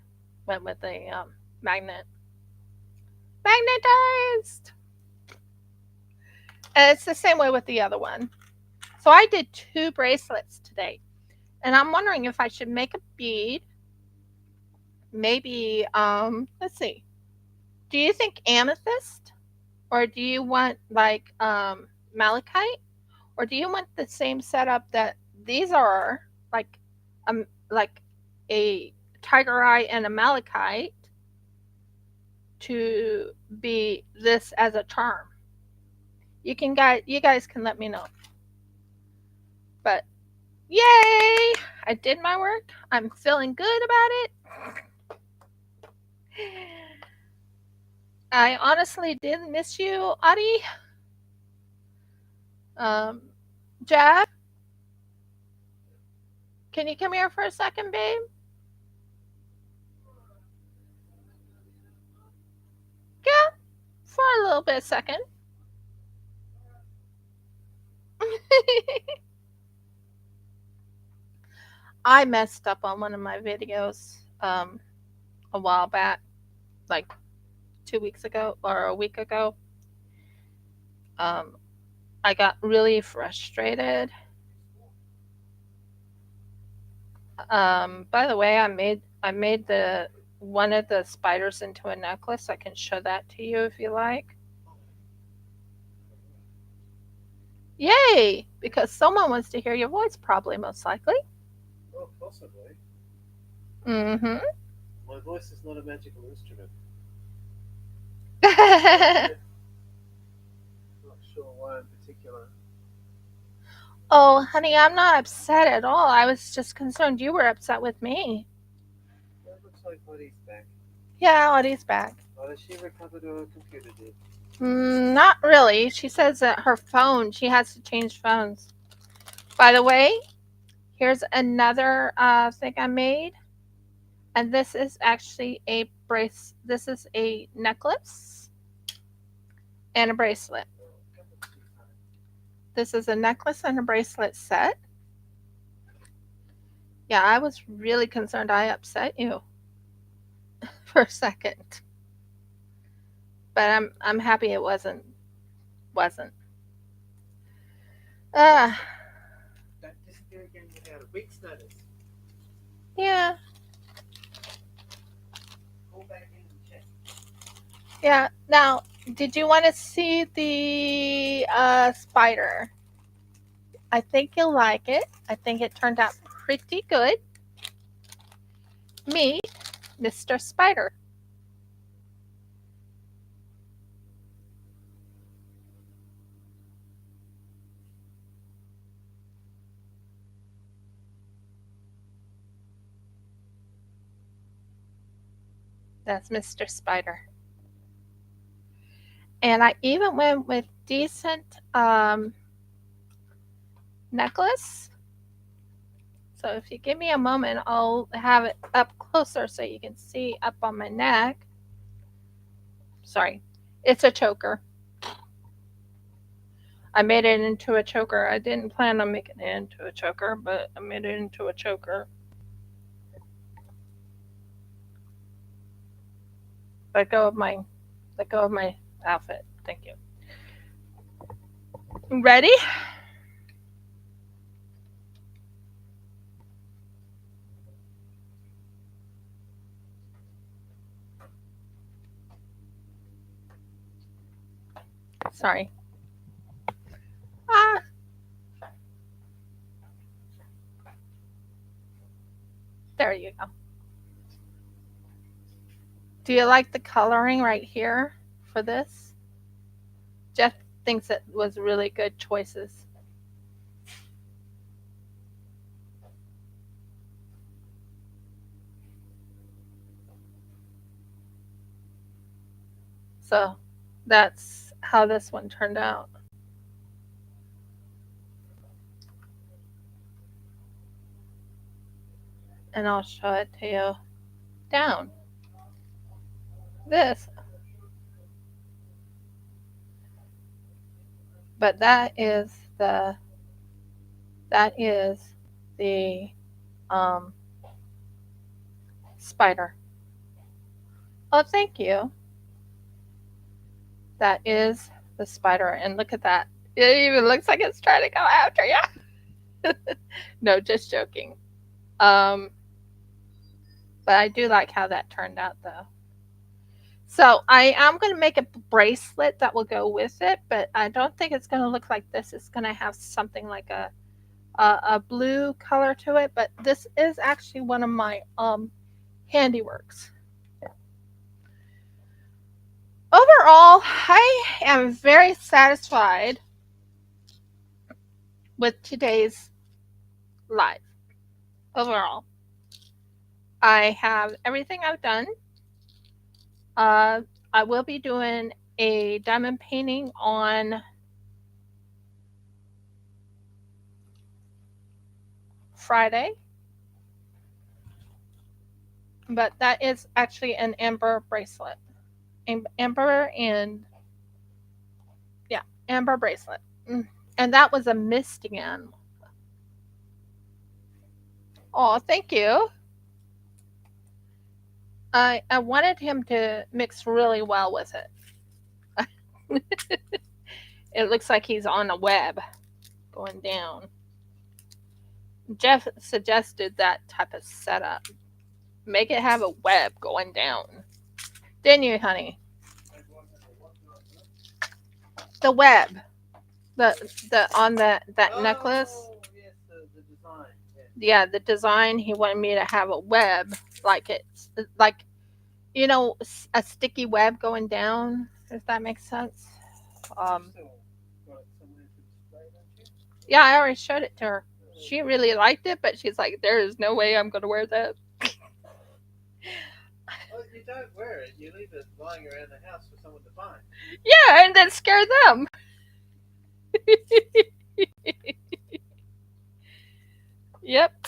went with the magnet. Magnetized! And it's the same way with the other one. So I did 2 bracelets today. And I'm wondering if I should make a bead. Maybe, let's see. Do you think amethyst? Or do you want like malachite? Or do you want the same setup that these are, like a tiger eye and a malachite, to be this as a charm? You guys can let me know. But yay! I did my work. I'm feeling good about it. I honestly did miss you, Adi. Um, Jeff, can you come here for a second, babe? Yeah, for a little bit second. I messed up on one of my videos a while back, like 2 weeks ago or a week ago. Um, I got really frustrated. By the way, I made the one of the spiders into a necklace. I can show that to you if you like. Yay! Because someone wants to hear your voice, probably, most likely. Well, possibly. Mm-hmm. My voice is not a magical instrument. Oh, Not sure why in particular. honey, I'm not upset at all. I was just concerned you were upset with me. looks like Odie's back. Yeah, Audie's back. Well, has she recovered or her computer did? Not really. She says that her phone, she has to change phones. By the way, here's another thing I made. And this is actually a brace. This is a necklace and a bracelet. This is a necklace and a bracelet set. Yeah, I was really concerned I upset you for a second. But I'm happy it wasn't. Uh Don't disappear again without a week's notice. yeah. Call back in and check. Yeah. Now, did you want to see the spider? I think you'll like it. I think it turned out pretty good. Meet Mr. Spider. That's Mr. Spider. And I even went with decent necklace. So if you give me a moment, I'll have it up closer so you can see up on my neck. Sorry, it's a choker. I made it into a choker. I didn't plan on making it into a choker, but I made it into a choker. Let go of my outfit. Thank you. Ready? Sorry. Ah. There you go. Do you like the coloring right here for this? Jeff thinks it was really good choices. So that's how this one turned out. And I'll show it to you down. This. But that is the um, spider. Oh, thank you. That is the spider, and look at that. It even looks like it's trying to go after you. No, just joking. Um, but I do like how that turned out, though. So I am going to make a bracelet that will go with it, but I don't think it's going to look like this. It's going to have something like a blue color to it. But this is actually one of my handiworks. Overall, I am very satisfied with today's live. Overall, I have everything I've done. I will be doing a diamond painting on Friday, but that is actually an amber bracelet. Amber and yeah, amber bracelet. And that was a Mistigan. Oh, thank you. I wanted him to mix really well with it. It looks like he's on a web going down. Jeff suggested that type of setup. Make it have a web going down. Didn't you, honey? The web. The on that necklace. Yes, the design. Yeah, the design. He wanted me to have a web, like it's like a sticky web going down. If that makes sense. Yeah, I already showed it to her. She really liked it, but she's like, "There is no way I'm going to wear that." you don't wear it. You leave it lying around the house for someone to find. Yeah, and then scare them. Yep.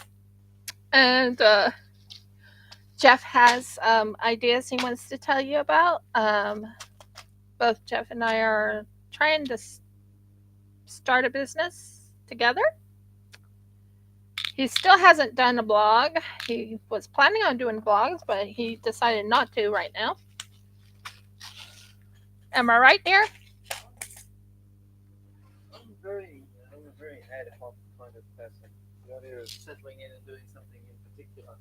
And Jeff has ideas he wants to tell you about. Both Jeff and I are trying to start a business together. He still hasn't done a blog. He was planning on doing blogs, but he decided not to right now. Am I right there? I'm a very ad hoc kind of person. The idea of settling in and doing something in particular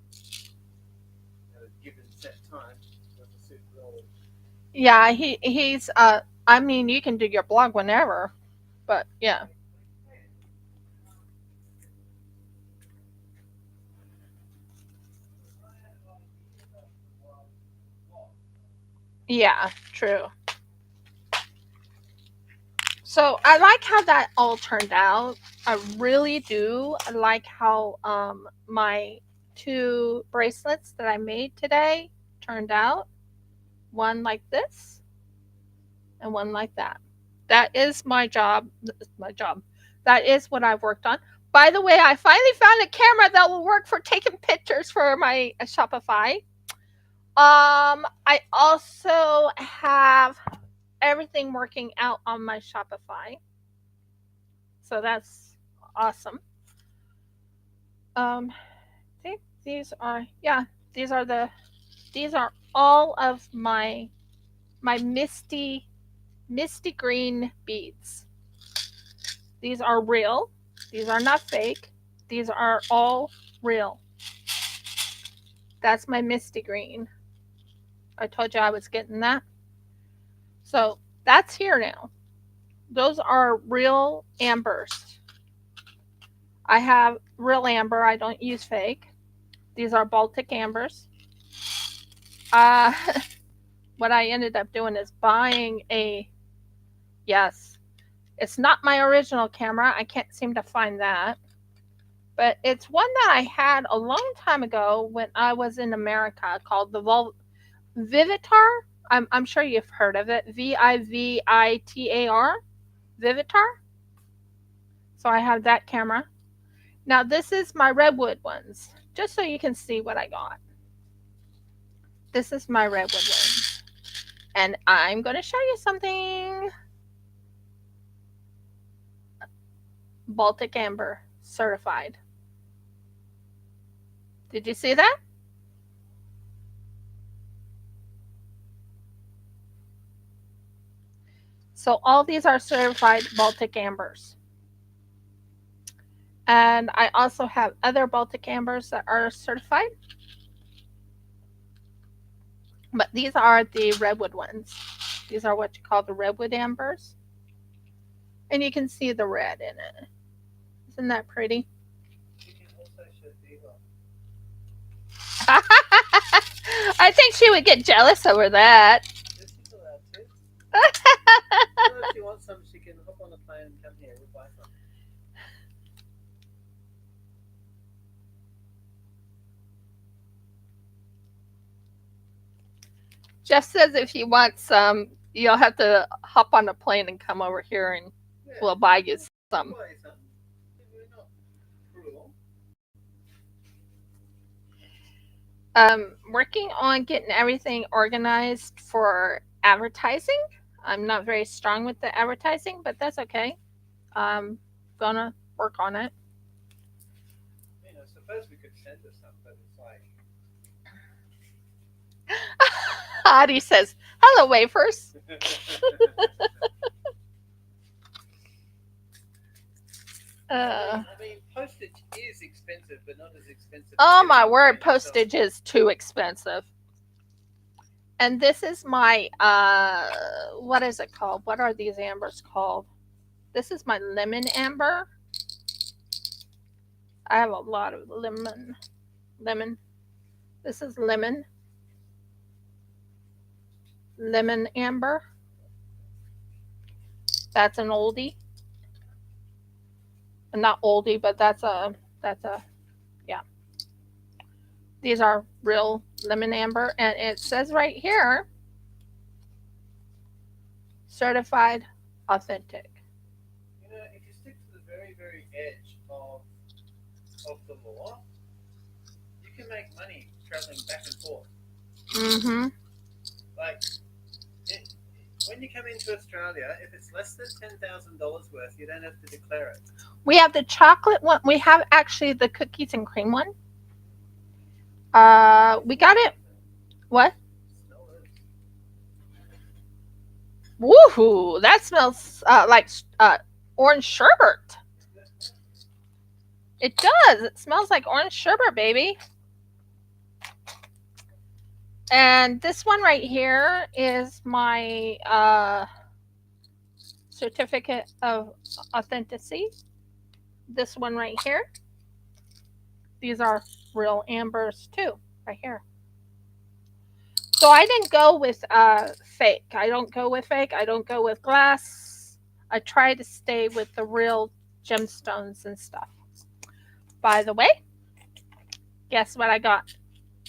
at a given set time doesn't suit well. Yeah, he's I mean, you can do your blog whenever, but yeah. Yeah, true. So I like how that all turned out. I really do. I like how my two bracelets that I made today turned out. One like this and one like that. That is my job. My job. That is what I've worked on. By the way, I finally found a camera that will work for taking pictures for my Shopify. I also have everything working out on my Shopify. So that's awesome. I think these are these are these are all of my misty green beads. These are real. These are not fake. These are all real. That's my misty green. I told you I was getting that. So that's here now. Those are real ambers. I have real amber. I don't use fake. These are Baltic ambers. Uh, what I ended up doing is buying yes, it's not my original camera. I can't seem to find that. But it's one that I had a long time ago when I was in America called the Vivitar. I'm sure you've heard of it. Vivitar. Vivitar. So I have that camera. Now this is my redwood ones, just so you can see what I got. This is my redwood ones. And I'm going to show you something. Baltic Amber certified. Did you see that? So all these are certified Baltic Ambers. And I also have other Baltic Ambers that are certified. But these are the redwood ones. These are what you call the redwood ambers. And you can see the red in it. Isn't that pretty? You can also show Diva. I think she would get jealous over that. Yes, she's allowed to. Well, if she wants some, she can hop on the plane and come here. We'll buy some. Jeff says if you want some, you'll have to hop on a plane and come over here and we'll buy you some. We'll buy you some. We're not cruel. Working on getting everything organized for advertising. I'm not very strong with the advertising, but that's okay. I'm gonna work on it. I mean, I suppose we could send her some, but it's like. Adi says, hello, wafers. I mean, postage is expensive, but not as expensive. Oh my word, postage is too expensive. And this is my, what is it called? What are these ambers called? This is my lemon amber. I have a lot of lemon. This is lemon amber. That's an oldie. Not oldie, but that's a yeah. These are real lemon amber, and it says right here, certified authentic. If you stick to the very, very edge of the law, you can make money traveling back and forth. Mm-hmm. Like, it, when you come into Australia, if it's less than $10,000 worth, you don't have to declare it. We have the chocolate one. We have actually the cookies and cream one. We got it. What? Smell this. Woohoo! That smells like orange sherbet. It does. It smells like orange sherbet, baby. And this one right here is my certificate of authenticity. This one right here. These are real ambers too, right here. So I didn't go with fake. I don't go with fake. I don't go with glass. I try to stay with the real gemstones and stuff. By the way, guess what I got?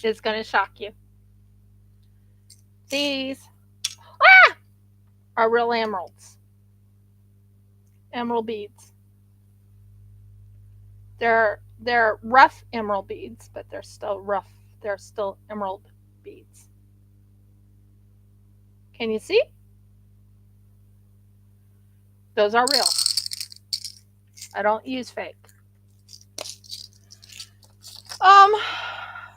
It's going to shock you. These are real emeralds. Emerald beads. They're rough emerald beads, but they're still rough. They're still emerald beads. Can you see? Those are real. I don't use fake. Um,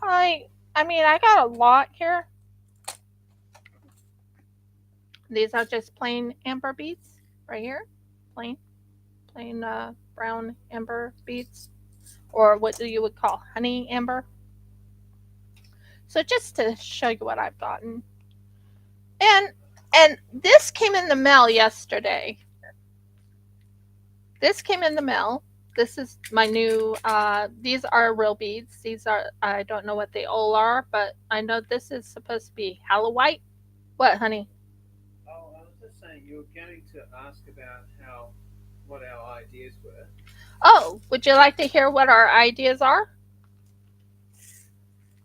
I mean, I got a lot here. These are just plain amber beads right here. Plain brown amber beads, or what you would call honey amber. So just to show you what I've gotten, and this came in the mail yesterday. This came in the mail. This is my new. These are real beads. These are, I don't know what they all are, but I know this is supposed to be Hallowite. What, honey? Oh, I was just saying you were going to ask about what our ideas were. Oh, would you like to hear what our ideas are?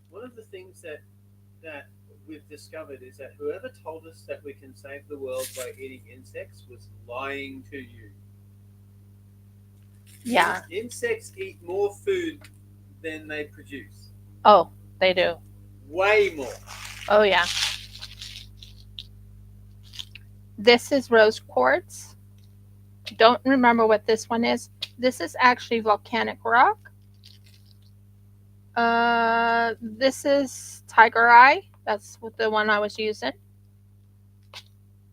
One of the things that we've discovered is that whoever told us that we can save the world by eating insects was lying to you. Yeah. Insects eat more food than they produce. Oh, they do. Way more. Oh, yeah. This is rose quartz. Don't remember what this one is. This is actually volcanic rock. This is tiger eye. That's what the one I was using.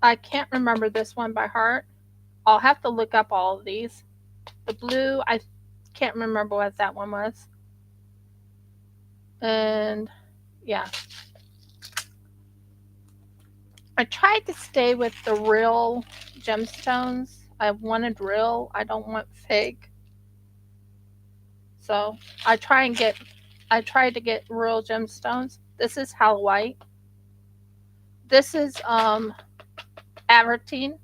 I can't remember this one by heart. I'll have to look up all of these. The blue, I can't remember what that one was. And yeah. I tried to stay with the real gemstones. I wanted real. I don't want fake. So I tried to get real gemstones. This is Hallowite. This is aventurine,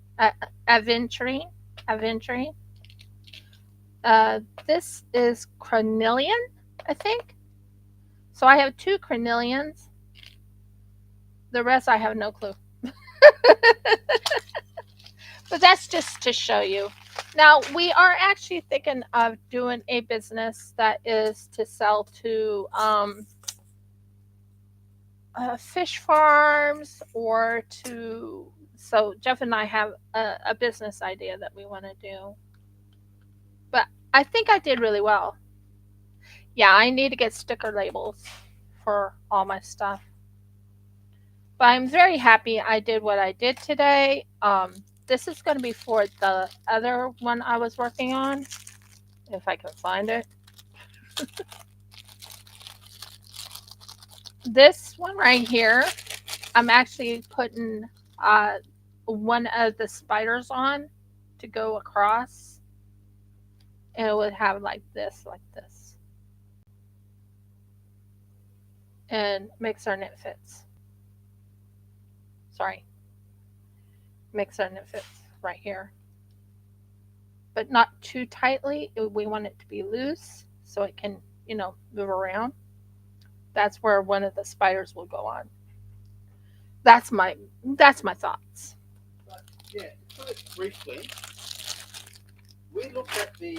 aventurine, aventurine. This is cornelian, I think. So I have two cornelians. The rest I have no clue. But that's just to show you. Now, we are actually thinking of doing a business that is to sell to fish farms or to. So, Jeff and I have a business idea that we want to do. But I think I did really well. Yeah, I need to get sticker labels for all my stuff. But I'm very happy I did what I did today. This is going to be for the other one I was working on, if I can find it. This one right here, I'm actually putting one of the spiders on to go across. And it would have like this. And make certain it fits. Sorry. Make certain it fits right here. But not too tightly. We want it to be loose so it can, move around. that's where one of the spiders will go on. That's my thoughts. But yeah, to put it briefly, we looked at the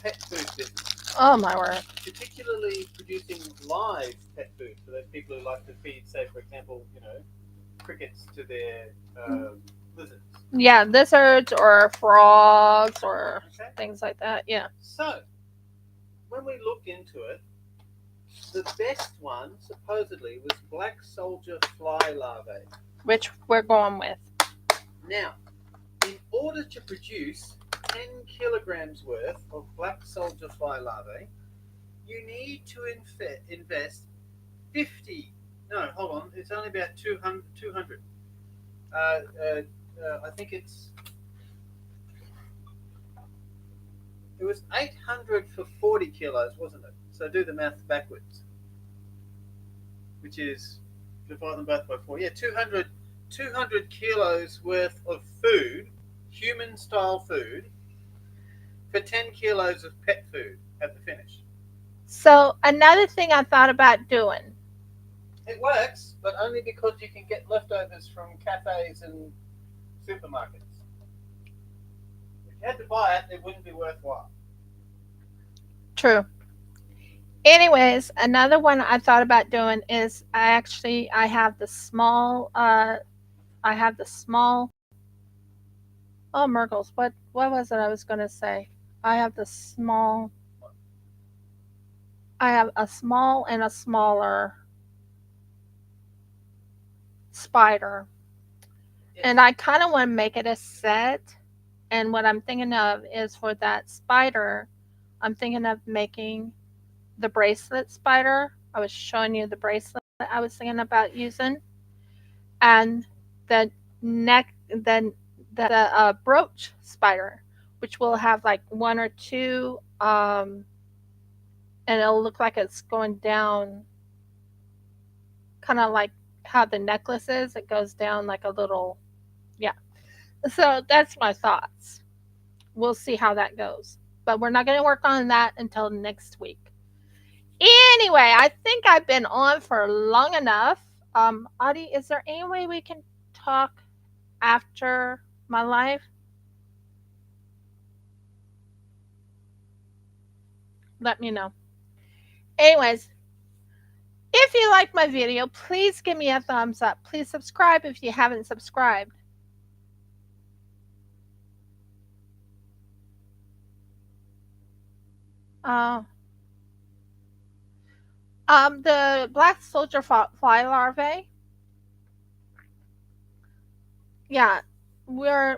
pet food business, Oh my word. particularly producing live pet food for those people who like to feed, say, for example, crickets to their lizards. Yeah, lizards or frogs or Okay. things like that. Yeah. So when we looked into it, the best one supposedly was black soldier fly larvae. Which we're going with. Now, in order to produce 10 kilograms worth of black soldier fly larvae, you need to invest 50. No, hold on. It's only about 200. I think it was 800 for 40 kilos, wasn't it? So do the math backwards, which is divide them both by 4. Yeah, 200 kilos worth of food, human style food, for 10 kilos of pet food at the finish. So another thing I thought about doing. It works, but only because you can get leftovers from cafes and supermarkets. If you had to buy it, it wouldn't be worthwhile. True. Anyways, another one I thought about doing is I have the small oh Mergles, what was it I was gonna say? I have the small I have a small and a smaller spider. And I kind of want to make it a set. And what I'm thinking of is for that spider, I'm thinking of making the bracelet spider. I was showing you the bracelet I was thinking about using. And the neck, then the brooch spider, which will have like one or two, and it'll look like it's going down, kind of like how the necklace is. It goes down like a little, yeah. So that's my thoughts. We'll see how that goes. But we're not going to work on that until next week. Anyway, I think I've been on for long enough. Audie, is there any way we can talk after my live? Let me know. Anyways, if you like my video, please give me a thumbs up. Please subscribe if you haven't subscribed. Uh, the black soldier fly larvae. Yeah, we're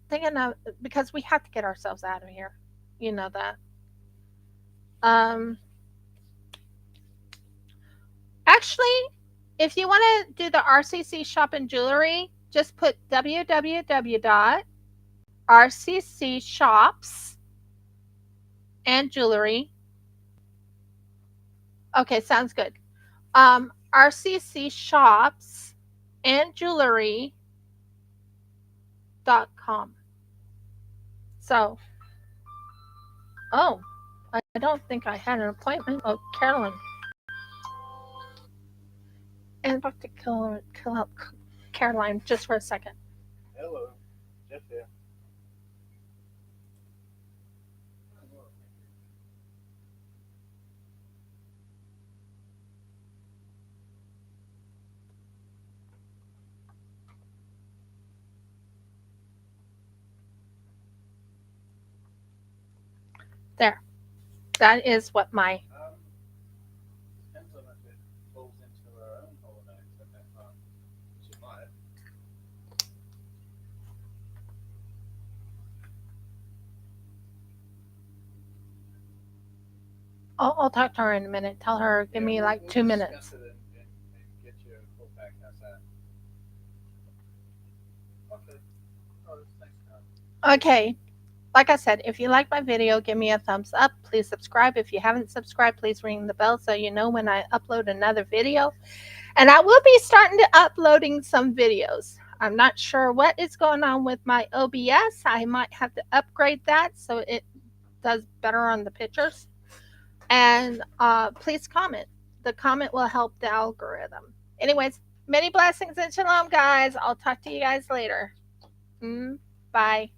thinking of, because we have to get ourselves out of here. You know that. Um, Actually, if you want to do the RCC shop and jewelry, just put www.rccshops and jewelry. Okay, sounds good. RCC shops and jewelry.com. So, oh, I don't think I had an appointment. Oh, Carolyn. And talk to Caroline just for a second. Hello, Jeff here. There. That is what my Depends on if it falls into our own holidays at that time, which it might. I'll talk to her in a minute. Tell her give me like 2 minutes. Discuss it and get you a call back. How's that? Okay. Oh, thanks, Carl. Okay. Like I said, if you like my video, give me a thumbs up. Please subscribe. If you haven't subscribed, please ring the bell so you know when I upload another video. And I will be starting to uploading some videos. I'm not sure what is going on with my OBS. I might have to upgrade that so it does better on the pictures. And please comment. the comment will help the algorithm. Anyways, many blessings and shalom, guys. I'll talk to you guys later. Bye.